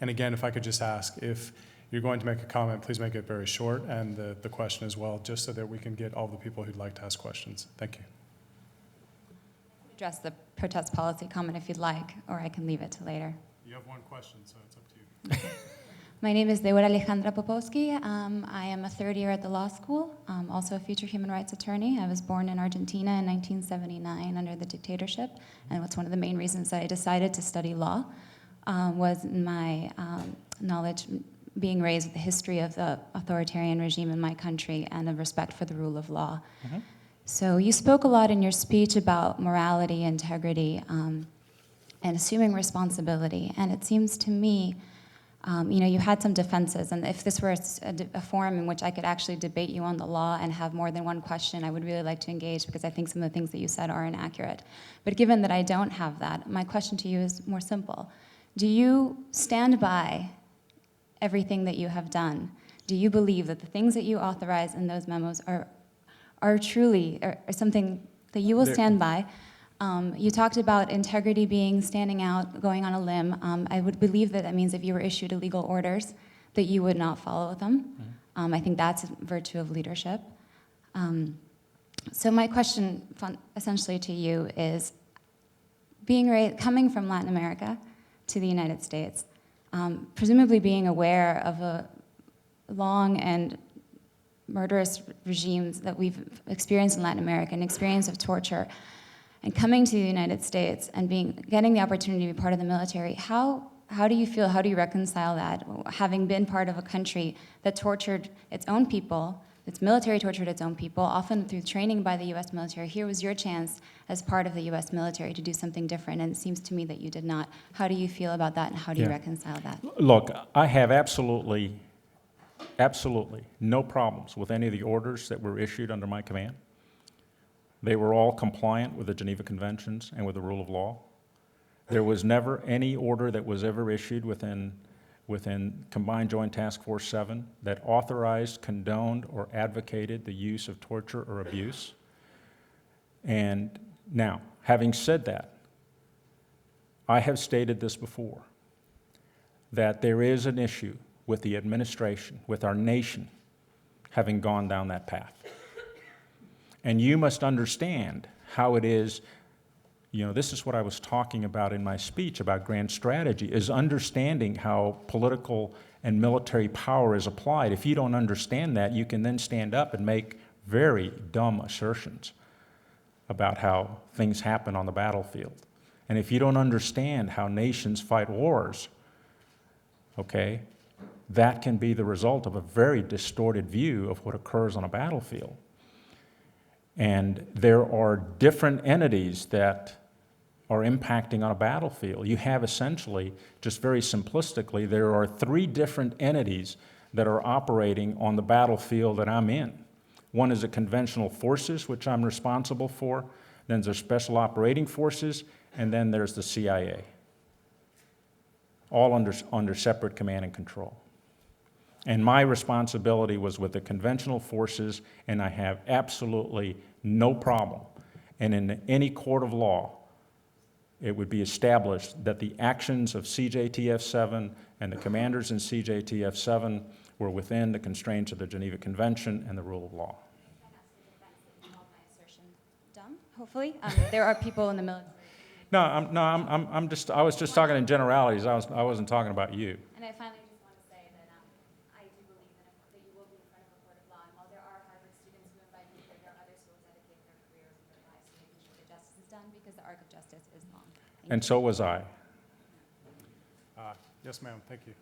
And again, if I could just ask, if you're going to make a comment, please make it very short, and the question as well, just so that we can get all the people who'd like to ask questions. Thank you. Address the protest policy comment if you'd like, or I can leave it to later. You have one question, so it's up to you. My name is Deborah Alejandra Popovsky. I am a third year at the law school, also a future human rights attorney. I was born in Argentina in 1979 under the dictatorship, and what's one of the main reasons that I decided to study law was my knowledge, being raised with the history of the authoritarian regime in my country and of respect for the rule of law. Mm-hmm. So you spoke a lot in your speech about morality, integrity, and assuming responsibility, and it seems to me you had some defenses, and if this were a forum in which I could actually debate you on the law and have more than one question, I would really like to engage, because I think some of the things that you said are inaccurate. But given that I don't have that, my question to you is more simple. Do you stand by everything that you have done? Do you believe that the things that you authorize in those memos are truly something that you will stand by? You talked about integrity being standing out, going on a limb. I would believe that that means if you were issued illegal orders, that you would not follow them. Mm-hmm. I think that's a virtue of leadership. So my question, essentially to you, is coming from Latin America to the United States, presumably being aware of a long and murderous regimes that we've experienced in Latin America, an experience of torture, and coming to the United States and getting the opportunity to be part of the military, how do you feel, how do you reconcile that, having been part of a country that tortured its own people, its military tortured its own people, often through training by the US military? Here was your chance as part of the US military to do something different, and it seems to me that you did not. How do you feel about that, and how do you reconcile that? Look, I have absolutely no problems with any of the orders that were issued under my command. They were all compliant with the Geneva Conventions and with the rule of law. There was never any order that was ever issued within within Combined Joint Task Force 7 that authorized, condoned, or advocated the use of torture or abuse. And now, having said that, I have stated this before, that there is an issue with the administration, with our nation, having gone down that path. And you must understand how it is, this is what I was talking about in my speech about grand strategy, is understanding how political and military power is applied. If you don't understand that, you can then stand up and make very dumb assertions about how things happen on the battlefield. And if you don't understand how nations fight wars, okay, that can be the result of a very distorted view of what occurs on a battlefield. And there are different entities that are impacting on a battlefield. You have essentially, just very simplistically, there are 3 different entities that are operating on the battlefield that I'm in. One is the conventional forces, which I'm responsible for, then there's special operating forces, and then there's the CIA, all under separate command and control. And my responsibility was with the conventional forces, and I have absolutely no problem. And in any court of law, it would be established that the actions of CJTF-7 and the commanders in CJTF-7 were within the constraints of the Geneva Convention and the rule of law. Dumb, hopefully. There are people in the military. I was just talking in generalities. I wasn't talking about you. And I finally just want to say that I do believe that you will be in front of a court of law. And while there are Harvard students who invite me here, there are others who will dedicate their careers and their lives to making sure that justice is done, because the arc of justice is long. And so was I. Yes, ma'am. Thank you.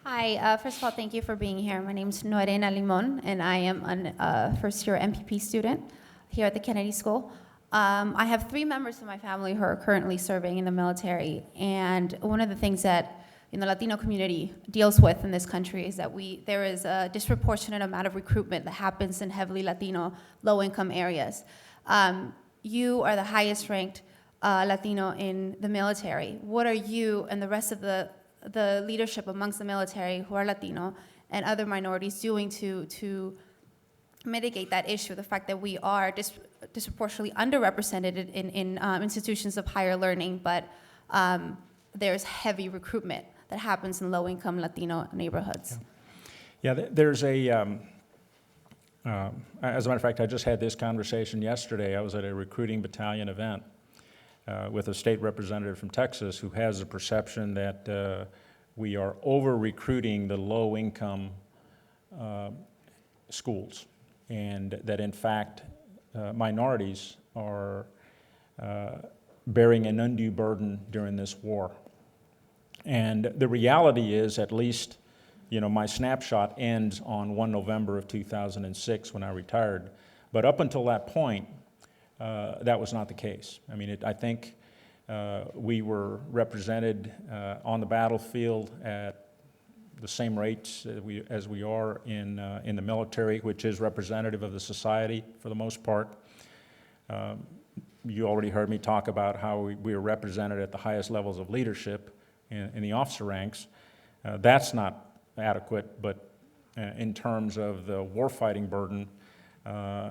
Hi, first of all, thank you for being here. My name is Norena Limon, and I am a first-year MPP student here at the Kennedy School. I have 3 members of my family who are currently serving in the military, and one of the things that the Latino community deals with in this country is that there is a disproportionate amount of recruitment that happens in heavily Latino, low-income areas. You are the highest-ranked Latino in the military. What are you and the rest of the leadership amongst the military who are Latino and other minorities doing to mitigate that issue, the fact that we are disproportionately underrepresented in institutions of higher learning, but there's heavy recruitment that happens in low-income Latino neighborhoods? Yeah, there's a, as a matter of fact, I just had this conversation yesterday. I was at a recruiting battalion event with a state representative from Texas who has the perception that we are over-recruiting the low-income schools, and that in fact minorities are bearing an undue burden during this war. And the reality is, at least, my snapshot ends on 1 November of 2006 when I retired, but up until that point, that was not the case. I mean, I think we were represented on the battlefield at the same rates as we are in the military, which is representative of the society for the most part. You already heard me talk about how we are represented at the highest levels of leadership in the officer ranks. That's not adequate, but in terms of the warfighting burden,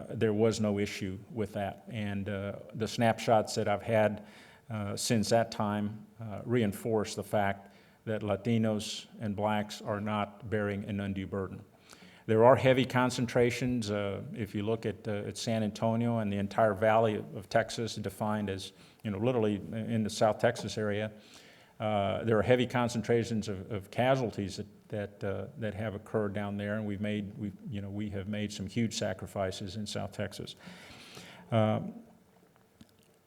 there was no issue with that. And the snapshots that I've had since that time reinforce the fact that Latinos and blacks are not bearing an undue burden. There are heavy concentrations. If you look at San Antonio and the entire valley of Texas, defined as literally in the South Texas area, there are heavy concentrations of casualties that have occurred down there, and we have made some huge sacrifices in South Texas.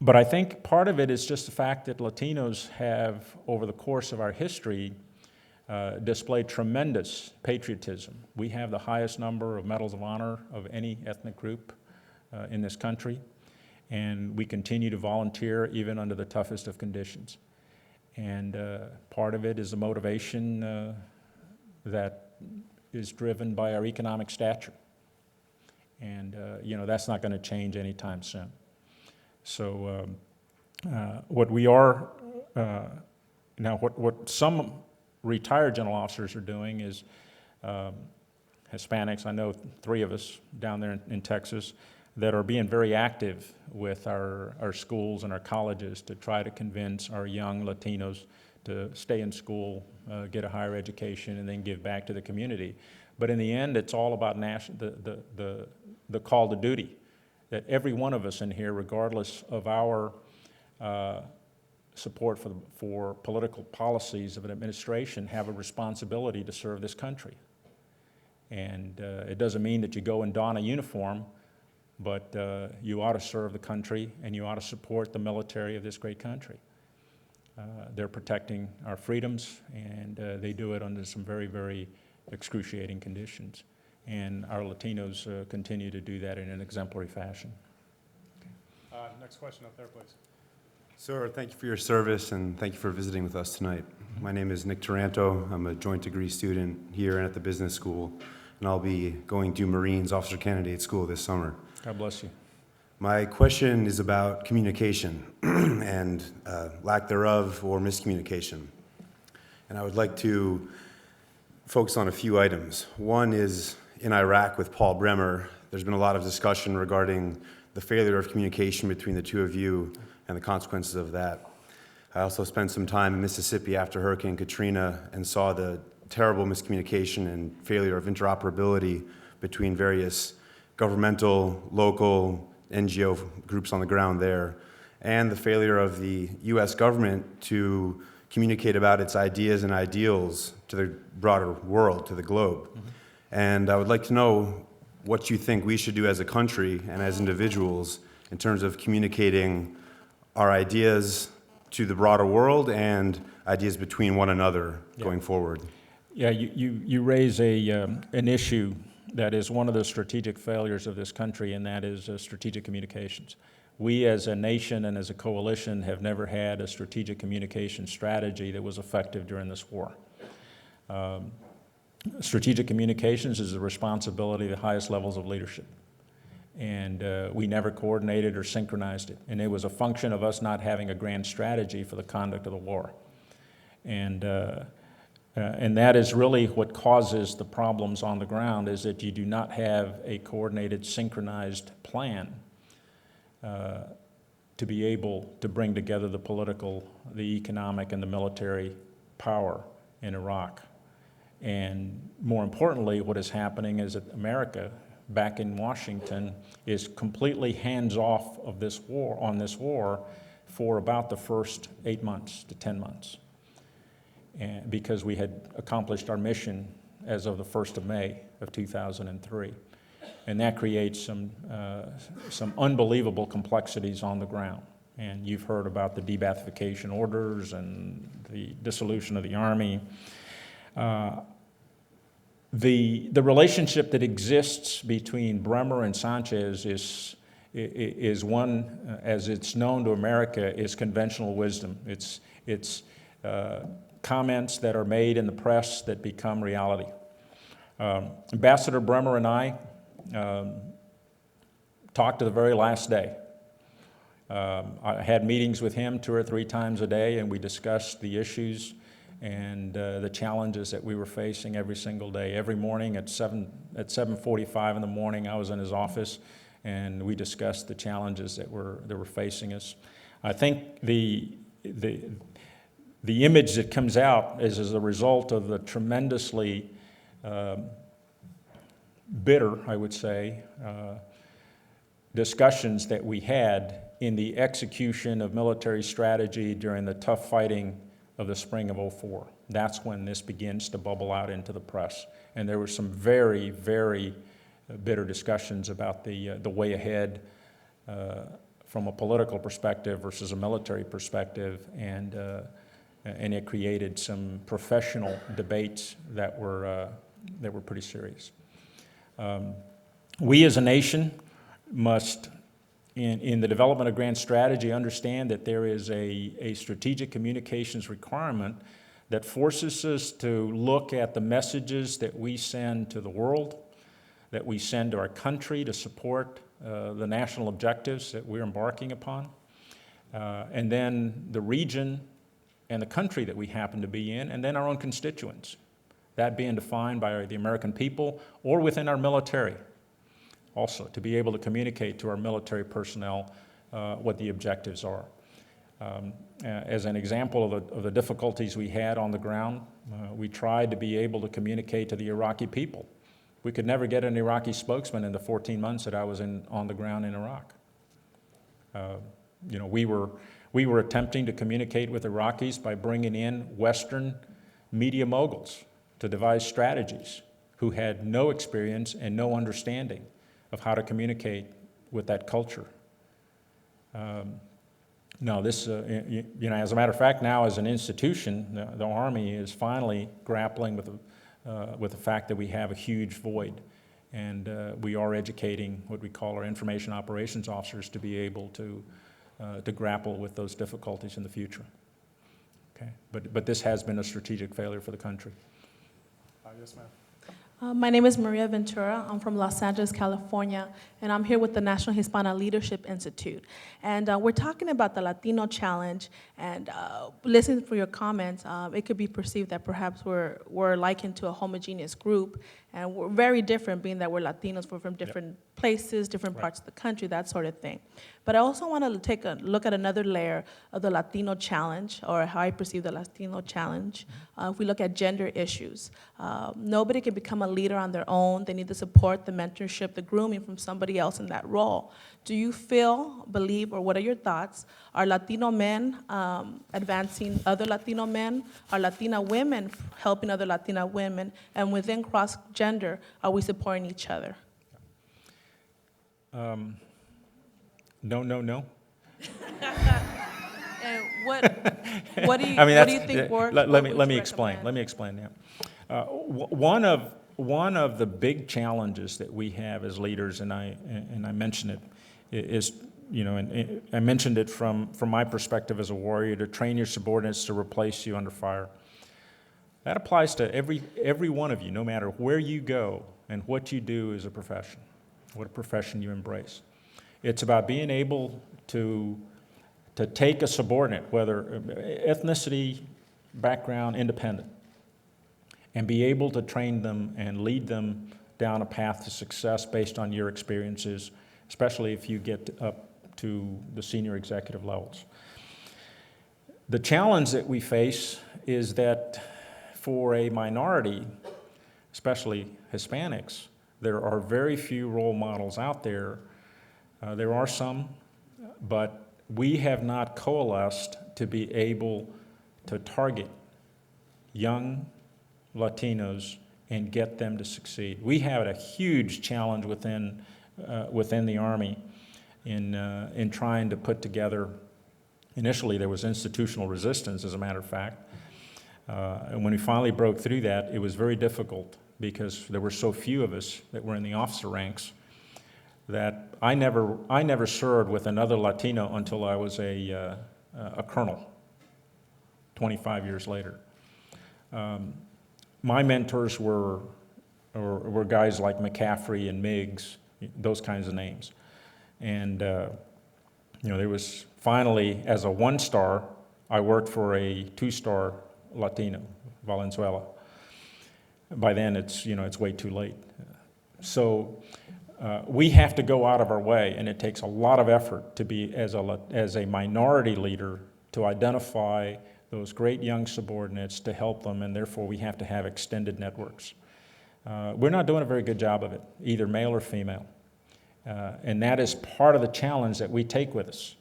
But I think part of it is just the fact that Latinos have, over the course of our history, displayed tremendous patriotism. We have the highest number of medals of honor of any ethnic group in this country, and we continue to volunteer even under the toughest of conditions. And part of it is the motivation that is driven by our economic stature. And that's not going to change anytime soon. So what we are, now what some retired general officers are doing is Hispanics, I know 3 of us down there in Texas, that are being very active with our schools and our colleges to try to convince our young Latinos to stay in school, get a higher education, and then give back to the community. But in the end, it's all about the call to duty, that every one of us in here, regardless of our support for political policies of an administration, have a responsibility to serve this country. And it doesn't mean that you go and don a uniform, but you ought to serve the country and you ought to support the military of this great country. They're protecting our freedoms, and they do it under some very, very excruciating conditions. And our Latinos continue to do that in an exemplary fashion. Next question up there, please. Sir, thank you for your service and thank you for visiting with us tonight. My name is Nick Taranto. I'm a joint degree student here and at the business school, and I'll be going to Marines Officer Candidate School this summer. God bless you. My question is about communication and lack thereof or miscommunication. And I would like to focus on a few items. One is in Iraq with Paul Bremer. There's been a lot of discussion regarding the failure of communication between the two of you and the consequences of that. I also spent some time in Mississippi after Hurricane Katrina and saw the terrible miscommunication and failure of interoperability between various governmental, local, NGO groups on the ground there, and the failure of the US government to communicate about its ideas and ideals to the broader world, to the globe. Mm-hmm. And I would like to know what you think we should do as a country and as individuals in terms of communicating our ideas to the broader world and ideas between one another going forward. Yeah, you raise an issue that is one of the strategic failures of this country, and that is strategic communications. We as a nation and as a coalition have never had a strategic communication strategy that was effective during this war. Strategic communications is the responsibility of the highest levels of leadership. And we never coordinated or synchronized it. And it was a function of us not having a grand strategy for the conduct of the war. And that is really what causes the problems on the ground, is that you do not have a coordinated, synchronized plan to be able to bring together the political, the economic, and the military power in Iraq. And more importantly, what is happening is that America, back in Washington, is completely hands-off of this war for about the first 8 months to 10 months. And because we had accomplished our mission as of the 1st of May of 2003. And that creates some unbelievable complexities on the ground. And you've heard about the debathification orders and the dissolution of the Army. The relationship that exists between Bremer and Sanchez is one, as it's known to America, is conventional wisdom. It's comments that are made in the press that become reality. Ambassador Bremer and I talked to the very last day. I had meetings with him 2 or 3 times a day, and we discussed the issues and the challenges that we were facing every single day. Every morning at 7:45 in the morning, I was in his office, and we discussed the challenges that were facing us. I think the image that comes out is as a result of the tremendously bitter, I would say, discussions that we had in the execution of military strategy during the tough fighting of the spring of '04. That's when this begins to bubble out into the press. And there were some very, very bitter discussions about the way ahead from a political perspective versus a military perspective, and it created some professional debates that were pretty serious. We as a nation must, in the development of grand strategy, understand that there is a strategic communications requirement that forces us to look at the messages that we send to the world, that we send to our country to support the national objectives that we're embarking upon, and then the region and the country that we happen to be in, and then our own constituents. That being defined by the American people or within our military. Also, to be able to communicate to our military personnel what the objectives are. As an example of the difficulties we had on the ground, we tried to be able to communicate to the Iraqi people. We could never get an Iraqi spokesman in the 14 months that I was on the ground in Iraq. We were attempting to communicate with Iraqis by bringing in Western media moguls to devise strategies who had no experience and no understanding of how to communicate with that culture. No, this, as a matter of fact, now as an institution, the Army is finally grappling with the fact that we have a huge void, and we are educating what we call our information operations officers to be able to grapple with those difficulties in the future. Okay, but this has been a strategic failure for the country. Yes, ma'am. My name is Maria Ventura. I'm from Los Angeles, California, and I'm here with the National Hispana Leadership Institute. And we're talking about the Latino challenge, and listening for your comments, it could be perceived that perhaps we're likened to a homogeneous group, and we're very different, being that we're Latinos, we're from different places, different parts of the country, that sort of thing. But I also want to take a look at another layer of the Latino challenge, or how I perceive the Latino challenge. If we look at gender issues, nobody can become a leader on their own. They need the support, the mentorship, the grooming from somebody else in that role. Do you feel, believe, or what are your thoughts? Are Latino men advancing other Latino men? Are Latina women helping other Latina women? And within cross-gender, are we supporting each other? No. And what do you think works? Let me explain that. One of the big challenges that we have as leaders, and I mentioned it, is, and I mentioned it from my perspective as a warrior, to train your subordinates to replace you under fire. That applies to every one of you, no matter where you go and what you do as a profession, what profession you embrace. It's about being able to take a subordinate, whether ethnicity, background, independent, and be able to train them and lead them down a path to success based on your experiences, especially if you get up to the senior executive levels. The challenge that we face is that for a minority, especially Hispanics, there are very few role models out there. There are some, but we have not coalesced to be able to target young Latinos and get them to succeed. We have a huge challenge within the Army in trying to put together. Initially, there was institutional resistance, as a matter of fact. And when we finally broke through that, it was very difficult because there were so few of us that were in the officer ranks that I never served with another Latino until I was a colonel, 25 years later. My mentors were guys like McCaffrey and Miggs, those kinds of names. And there was finally, as a one-star, I worked for a two-star Latino, Valenzuela. By then, it's way too late. So we have to go out of our way, and it takes a lot of effort to be, as a minority leader, to identify those great young subordinates, to help them, and therefore we have to have extended networks. We're not doing a very good job of it, either male or female. And that is part of the challenge that we take with us,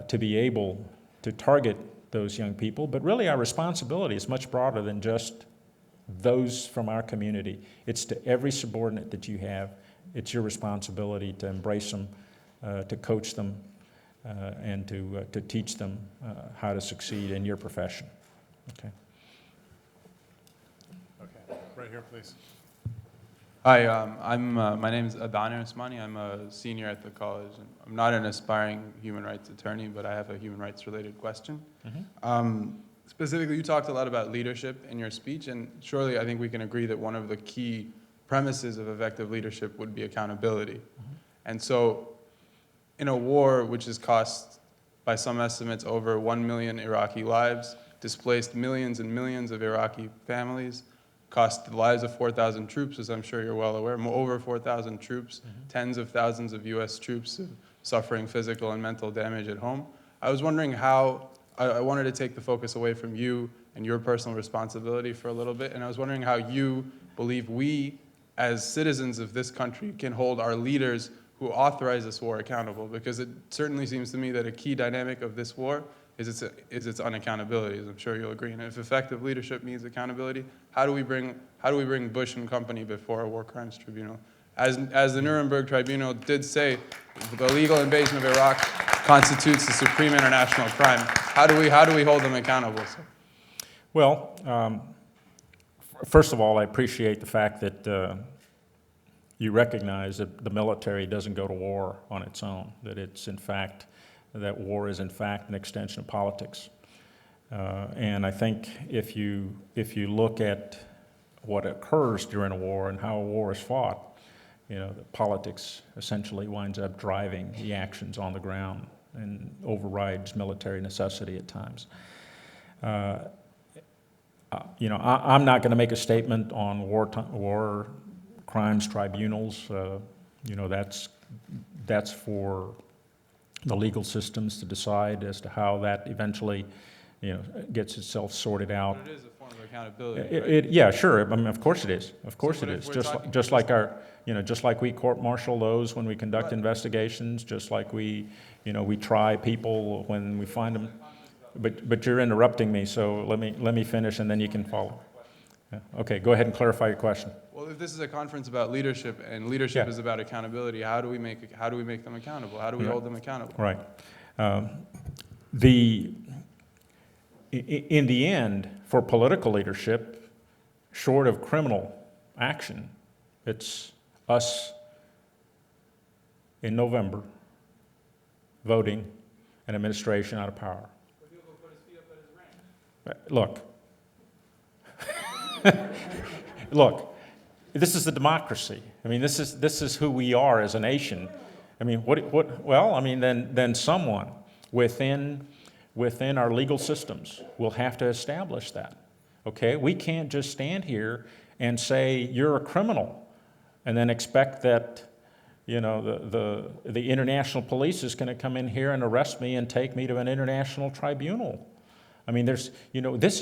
to be able to target those young people. But really our responsibility is much broader than just those from our community. It's to every subordinate that you have. It's your responsibility to embrace them, to coach them, and to teach them how to succeed in your profession. Okay. Okay, right here, please. Hi, my name is Adana Usmani. I'm a senior at the college. And I'm not an aspiring human rights attorney, but I have a human rights related question. Mm-hmm. Specifically, you talked a lot about leadership in your speech, and surely I think we can agree that one of the key premises of effective leadership would be accountability. Mm-hmm. And so in a war which has cost by some estimates, over 1 million Iraqi lives, displaced millions and millions of Iraqi families, cost the lives of 4,000 troops, as I'm sure you're well aware, over 4,000 troops, tens of thousands of US troops suffering physical and mental damage at home. I was wondering how, I wanted to take the focus away from you and your personal responsibility for a little bit, and I was wondering how you believe we, as citizens of this country, can hold our leaders who authorized this war accountable, because it certainly seems to me that a key dynamic of this war is its unaccountability, as I'm sure you'll agree. And if effective leadership means accountability, how do we bring Bush and company before a war crimes tribunal? As the Nuremberg Tribunal did say, the illegal invasion of Iraq constitutes a supreme international crime. How do we hold them accountable? So? Well, first of all, I appreciate the fact that you recognize that the military doesn't go to war on its own, that war is in fact an extension of politics. And I think if you look at what occurs during a war and how a war is fought, the politics essentially winds up driving the actions on the ground and overrides military necessity at times. I'm not going to make a statement on war crimes tribunals. That's for the legal systems to decide as to how that eventually, gets itself sorted out. But it is a form of accountability, right? Yeah, sure. I mean, of course it is. Of course So, it but is. if we're Just like we court-martial those when we conduct investigations, just like we try people when we find them. But you're interrupting me, so let me finish and then you can follow. Yeah. Okay, go ahead and clarify your question. Well, if this is a conference about leadership and leadership Yeah. is about accountability, how do we make them accountable? How do we hold them accountable? Right. In the end, for political leadership, short of criminal action, it's us in November voting an administration out of power. Look, look, this is the democracy. I mean, this is who we are as a nation. I mean, then someone within our legal systems will have to establish that. Okay, we can't just stand here and say you're a criminal, and then expect that the international police is going to come in here and arrest me and take me to an international tribunal. I mean, this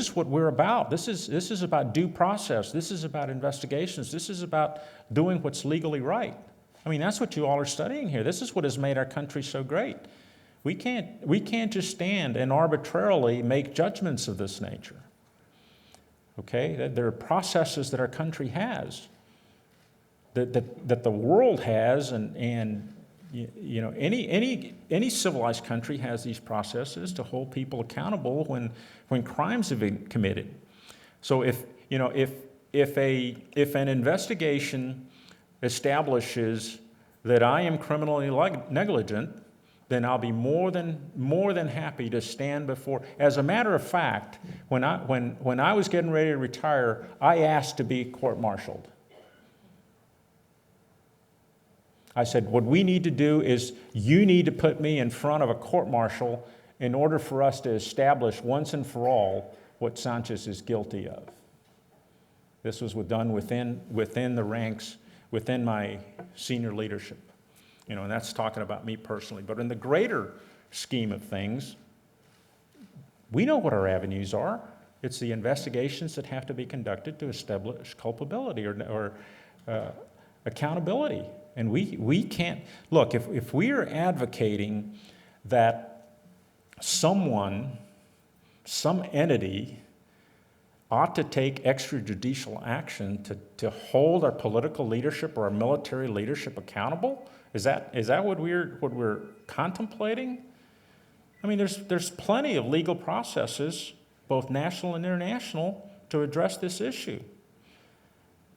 is what we're about. This is about due process. This is about investigations. This is about doing what's legally right. I mean, that's what you all are studying here. This is what has made our country so great. We can't just stand and arbitrarily make judgments of this nature. Okay? There are processes that our country has, that the world has, and any civilized country has these processes to hold people accountable when crimes have been committed. So if an investigation establishes that I am criminally negligent, then I'll be more than happy to stand before. As a matter of fact, when I was getting ready to retire, I asked to be court-martialed. I said, what we need to do is you need to put me in front of a court-martial in order for us to establish once and for all what Sanchez is guilty of. This was done within the ranks, within my senior leadership. And that's talking about me personally. But in the greater scheme of things, we know what our avenues are. It's the investigations that have to be conducted to establish culpability or accountability. And we can't, look, if we are advocating that some entity ought to take extrajudicial action to hold our political leadership or our military leadership accountable, is that what we're contemplating? I mean, there's plenty of legal processes, both national and international, to address this issue.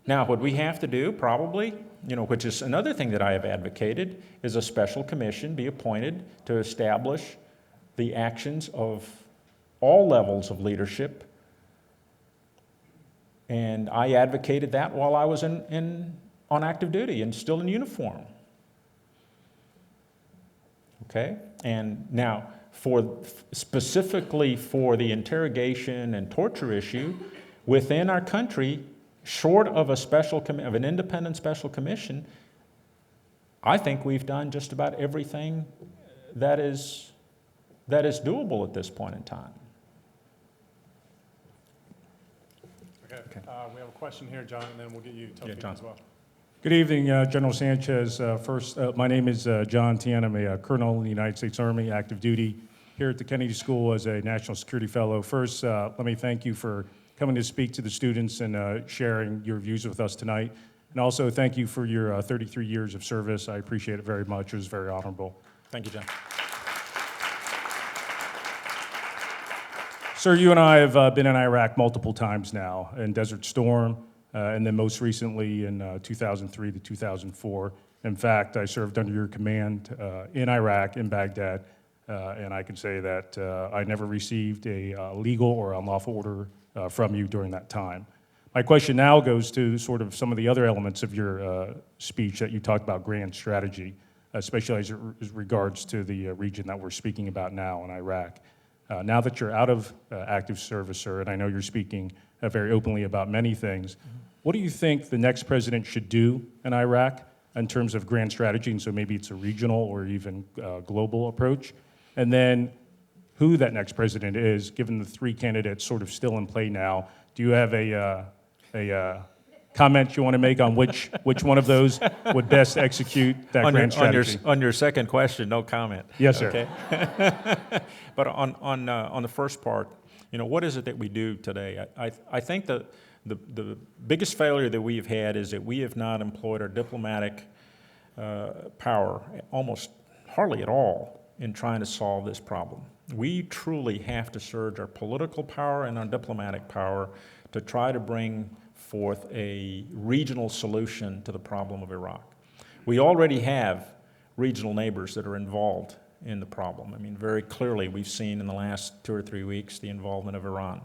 Now, what we have to do, probably, which is another thing that I have advocated, is a special commission be appointed to establish the actions of all levels of leadership. And I advocated that while I was on active duty and still in uniform. Okay? And now, specifically for the interrogation and torture issue within our country, short of of an independent special commission, I think we've done just about everything that is doable at this point in time. Okay. We have a question here, John, and then we'll get you Tofik John. as well. Good evening, General Sanchez. First, my name is John Tian. I'm a colonel in the United States Army, active duty, here at the Kennedy School as a National Security Fellow. First, let me thank you for coming to speak to the students and sharing your views with us tonight. And also, thank you for your 33 years of service. I appreciate it very much. It was very honorable. Thank you, John. Sir, you and I have been in Iraq multiple times now, in Desert Storm, and then most recently in 2003 to 2004. In fact, I served under your command in Iraq, in Baghdad, and I can say that I never received a legal or unlawful order from you during that time. My question now goes to sort of some of the other elements of your speech that you talked about grand strategy, especially as it regards to the region that we're speaking about now in Iraq. Now that you're out of active service, sir, and I know you're speaking very openly about many things, what do you think the next president should do in Iraq in terms of grand strategy? And so maybe it's a regional or even global approach. And then who that next president is, given the three candidates sort of still in play now. Do you have a comment you want to make on which one of those would best execute that grand strategy? On your second question, no comment. Yes, sir. Okay. But on the first part, what is it that we do today? I think that the biggest failure that we have had is that we have not employed our diplomatic power almost hardly at all in trying to solve this problem. We truly have to surge our political power and our diplomatic power to try to bring forth a regional solution to the problem of Iraq. We already have regional neighbors that are involved in the problem. I mean, very clearly we've seen in the last 2 or 3 weeks the involvement of Iran.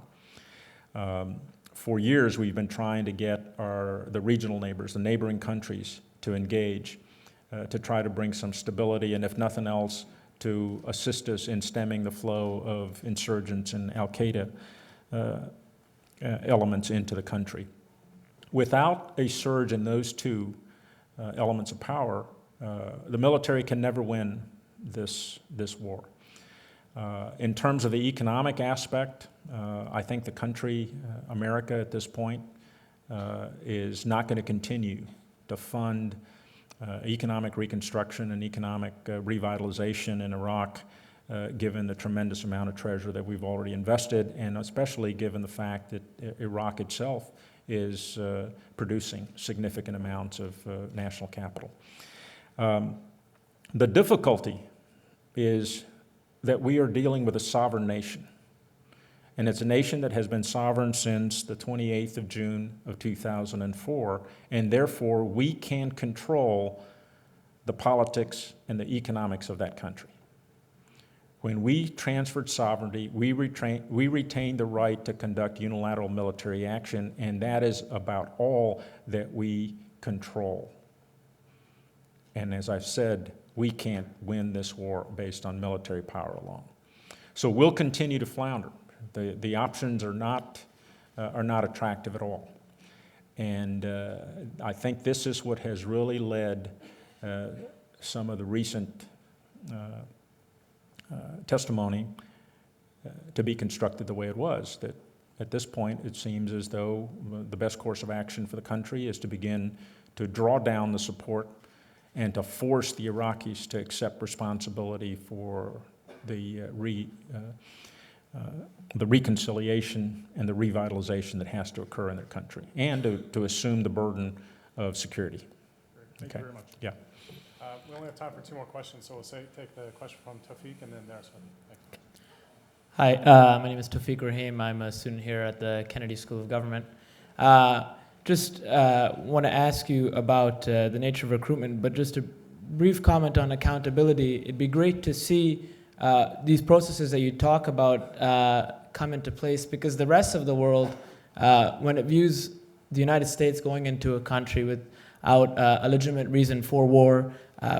For years we've been trying to get the regional neighbors, the neighboring countries, to engage, to try to bring some stability, and if nothing else, to assist us in stemming the flow of insurgents and al-Qaeda elements into the country. Without a surge in those two elements of power, the military can never win this war. In terms of the economic aspect, I think the country, America at this point, is not going to continue to fund economic reconstruction and economic revitalization in Iraq, given the tremendous amount of treasure that we've already invested, and especially given the fact that Iraq itself is producing significant amounts of national capital. The difficulty is that we are dealing with a sovereign nation, and it's a nation that has been sovereign since the 28th of June of 2004, and therefore we can control the politics and the economics of that country. When we transferred sovereignty, we retained the right to conduct unilateral military action, and that is about all that we control. And as I've said, we can't win this war based on military power alone. So we'll continue to flounder. The options are not attractive at all. And I think this is what has really led some of the recent testimony to be constructed the way it was, that at this point it seems as though the best course of action for the country is to begin to draw down the support and to force the Iraqis to accept responsibility for the reconciliation and the revitalization that has to occur in their country, and to assume the burden of security. Thank you very much. Yeah. We only have time for 2 more questions, so we'll take the question from Tofik and then there's one. Thank you. Hi, my name is Tofik Rahim. I'm a student here at the Kennedy School of Government. Just want to ask you about the nature of recruitment, but just a brief comment on accountability. It'd be great to see these processes that you talk about come into place, because the rest of the world, when it views the United States going into a country without a legitimate reason for war,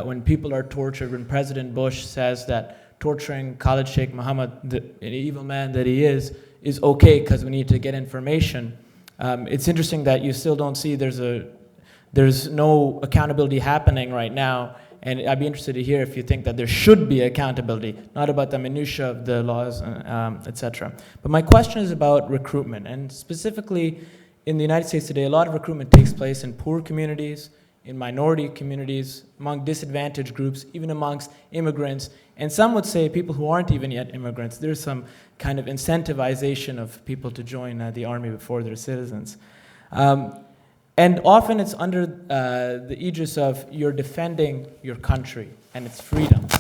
when people are tortured, when President Bush says that torturing Khalid Sheikh Mohammed, the evil man that he is okay because we need to get information. It's interesting that you still don't see there's no accountability happening right now, and I'd be interested to hear if you think that there should be accountability, not about the minutia of the laws, etc. But my question is about recruitment, and specifically in the United States today, a lot of recruitment takes place in poor communities, in minority communities, among disadvantaged groups, even amongst immigrants, and some would say people who aren't even yet immigrants. There's some kind of incentivization of people to join the army before they're citizens. And often it's under the aegis of you're defending your country and its freedoms.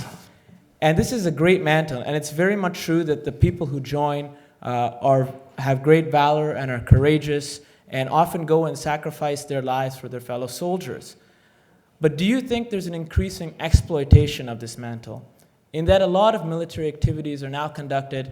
And this is a great mantle, and it's very much true that the people who join have great valor and are courageous and often go and sacrifice their lives for their fellow soldiers. But do you think there's an increasing exploitation of this mantle, in that a lot of military activities are now conducted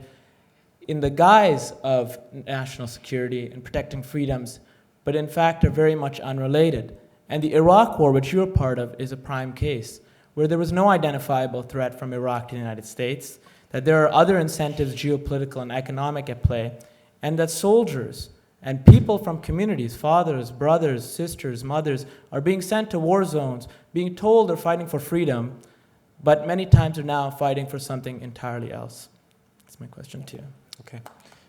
in the guise of national security and protecting freedoms, but in fact are very much unrelated? And the Iraq War, which you're part of, is a prime case, where there was no identifiable threat from Iraq to the United States, that there are other incentives, geopolitical and economic, at play, and that soldiers and people from communities, fathers, brothers, sisters, mothers, are being sent to war zones, being told they're fighting for freedom, but many times are now fighting for something entirely else. That's my question to you. Okay.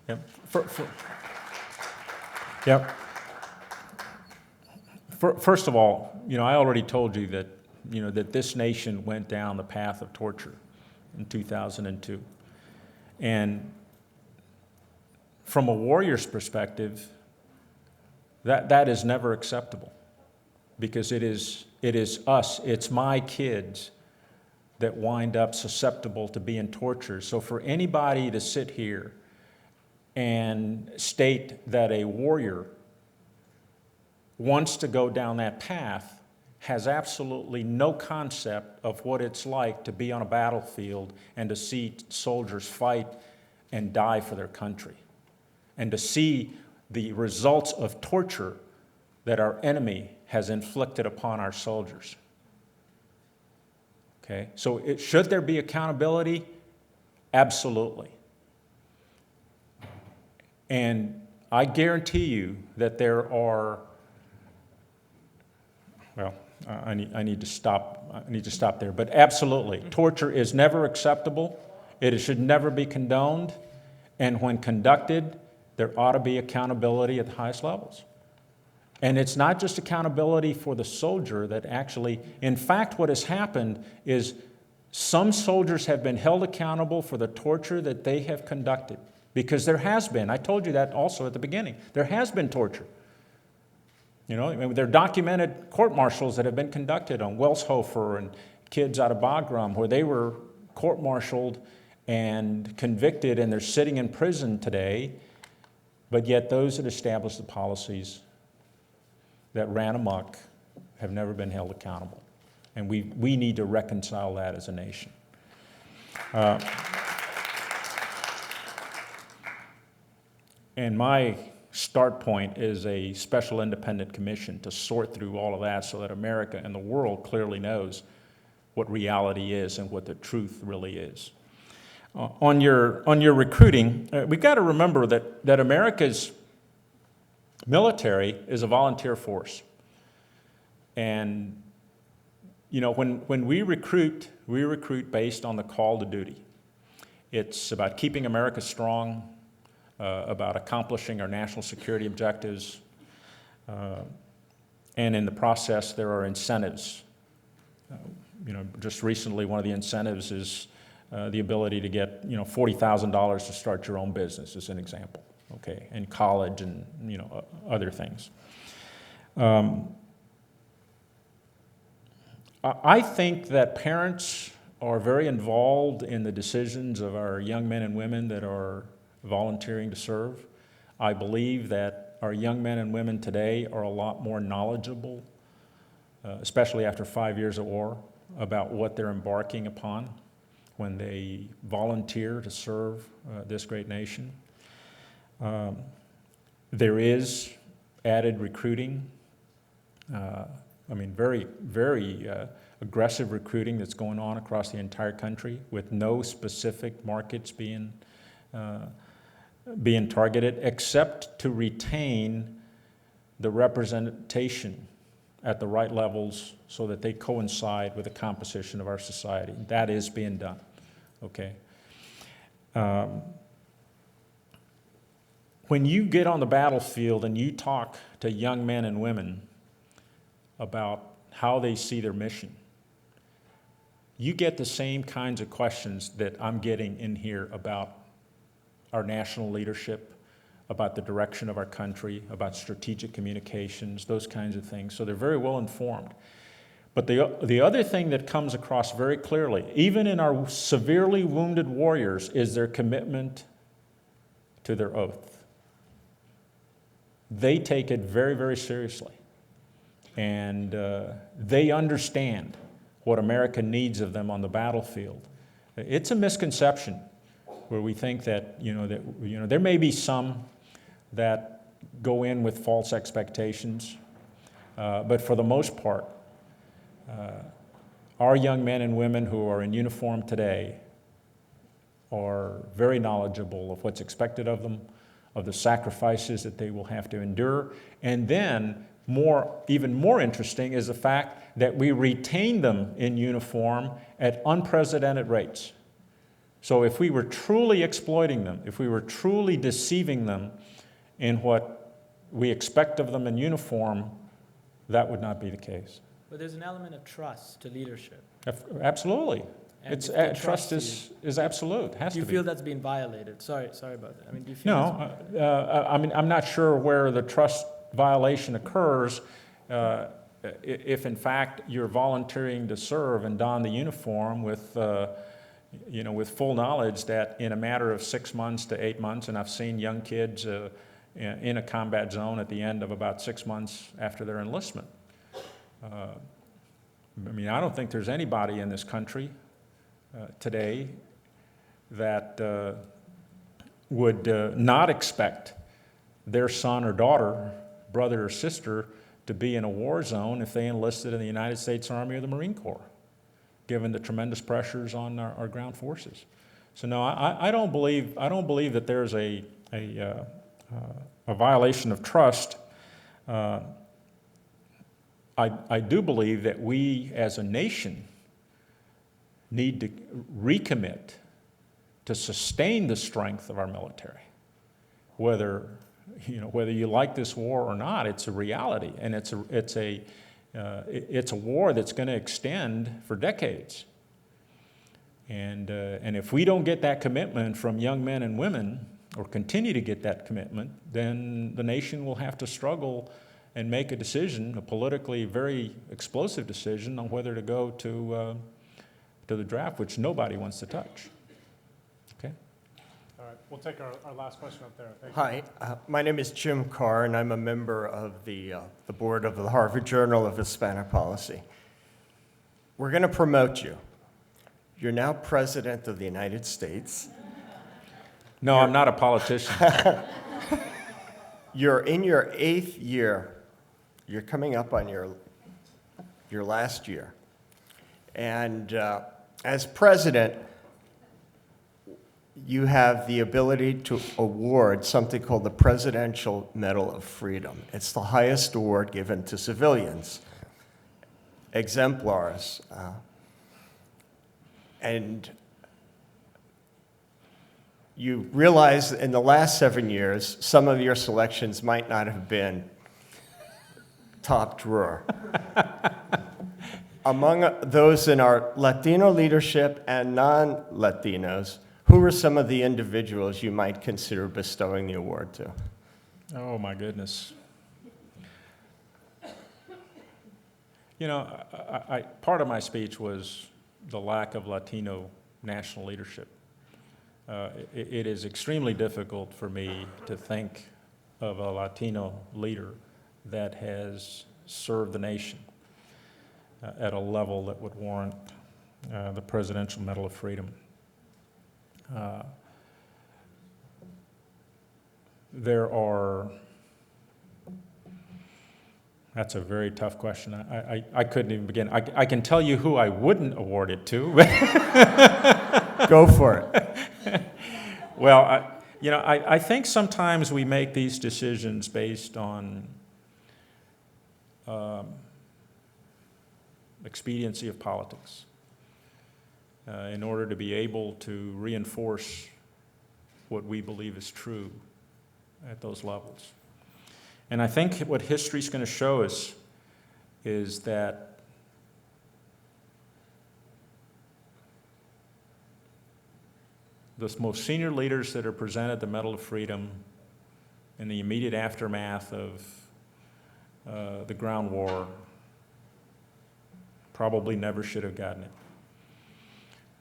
Yep. First of all, I already told you that, that this nation went down the path of torture in 2002. And from a warrior's perspective, that is never acceptable, because it is us, it's my kids that wind up susceptible to being tortured. So for anybody to sit here and state that a warrior wants to go down that path has absolutely no concept of what it's like to be on a battlefield and to see soldiers fight and die for their country, and to see the results of torture that our enemy has inflicted upon our soldiers. Okay, so should there be accountability? Absolutely. And I guarantee you that there are, well, I need to stop there, but absolutely, torture is never acceptable. It should never be condoned, and when conducted, there ought to be accountability at the highest levels. And it's not just accountability for the soldier that actually, in fact, what has happened is some soldiers have been held accountable for the torture that they have conducted. Because there has been, I told you that also at the beginning, there has been torture. There are documented court-martials that have been conducted on Welshofer and kids out of Bagram, where they were court-martialed and convicted, and they're sitting in prison today, but yet those that established the policies that ran amok have never been held accountable. And we need to reconcile that as a nation. And my start point is a special independent commission to sort through all of that so that America and the world clearly knows what reality is and what the truth really is. On your recruiting, we've got to remember that America's military is a volunteer force. And, when we recruit based on the call to duty. It's about keeping America strong, about accomplishing our national security objectives, and in the process there are incentives. Just recently one of the incentives is the ability to get $40,000 to start your own business, as an example, okay, in college and other things. I think that parents are very involved in the decisions of our young men and women that are volunteering to serve. I believe that our young men and women today are a lot more knowledgeable, especially after 5 years of war, about what they're embarking upon when they volunteer to serve this great nation. There is added recruiting. very, very aggressive recruiting that's going on across the entire country with no specific markets being targeted, except to retain the representation at the right levels so that they coincide with the composition of our society. That is being done, okay? When you get on the battlefield and you talk to young men and women about how they see their mission, you get the same kinds of questions that I'm getting in here about our national leadership, about the direction of our country, about strategic communications, those kinds of things. So they're very well informed. But the other thing that comes across very clearly, even in our severely wounded warriors, is their commitment to their oath. They take it very, very seriously. And they understand what America needs of them on the battlefield. It's a misconception where we think that, there may be some that go in with false expectations, but for the most part, our young men and women who are in uniform today are very knowledgeable of what's expected of them, of the sacrifices that they will have to endure, and then even more interesting is the fact that we retain them in uniform at unprecedented rates. So if we were truly exploiting them, if we were truly deceiving them in what we expect of them in uniform, that would not be the case. But there's an element of trust to leadership. Absolutely. And It's if they trust trust is absolute. Has Do you to feel be. that's being violated? Sorry about that. I mean, do you feel No, I'm not sure where the trust violation occurs if in fact you're volunteering to serve and don the uniform with full knowledge that in a matter of 6 months to 8 months, and I've seen young kids in a combat zone at the end of about 6 months after their enlistment. I don't think there's anybody in this country today that would not expect their son or daughter, brother or sister, to be in a war zone if they enlisted in the United States Army or the Marine Corps, given the tremendous pressures on our ground forces. So no, I don't believe that there's a violation of trust. I do believe that we as a nation need to recommit to sustain the strength of our military. Whether you like this war or not, it's a reality, and it's a war that's going to extend for decades. And if we don't get that commitment from young men and women, or continue to get that commitment, then the nation will have to struggle and make a decision, a politically very explosive decision, on whether to go to the draft, which nobody wants to touch. Okay? All right, we'll take our last question up there. Thank you. Hi, my name is Jim Carr, and I'm a member of the board of the Harvard Journal of Hispanic Policy. We're going to promote you. You're now President of the United States. No, I'm not a politician. You're in your 8th year. You're coming up on your last year. And as president, you have the ability to award something called the Presidential Medal of Freedom. It's the highest award given to civilians, exemplars. And you realize in the last 7 years, some of your selections might not have been top drawer. Among those in our Latino leadership and non-Latinos, who are some of the individuals you might consider bestowing the award to? Oh, my goodness. Part of my speech was the lack of Latino national leadership. It is extremely difficult for me to think of a Latino leader that has served the nation at a level that would warrant the Presidential Medal of Freedom. That's a very tough question. I couldn't even begin. I can tell you who I wouldn't award it to. Go for it. Well, I think sometimes we make these decisions based on expediency of politics in order to be able to reinforce what we believe is true at those levels. And I think what history is going to show us is that the most senior leaders that are presented the Medal of Freedom in the immediate aftermath of the ground war probably never should have gotten it.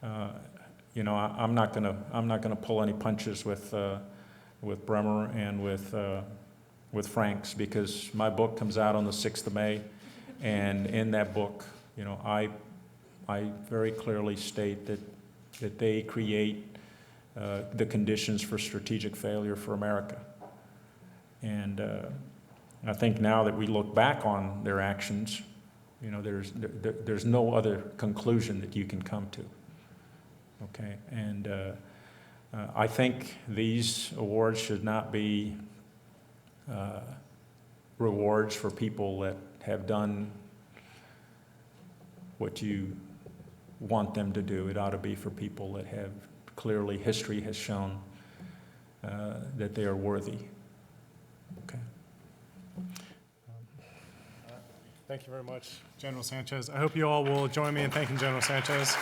I'm not going to pull any punches with Bremer and with Franks, because my book comes out on the 6th of May, and in that book, I very clearly state that they create the conditions for strategic failure for America. And I think now that we look back on their actions, there's no other conclusion that you can come to. Okay, and I think these awards should not be rewards for people that have done what you want them to do. It ought to be for people that have clearly, history has shown that they are worthy. Okay. Thank you very much, General Sanchez. I hope you all will join me in thanking General Sanchez.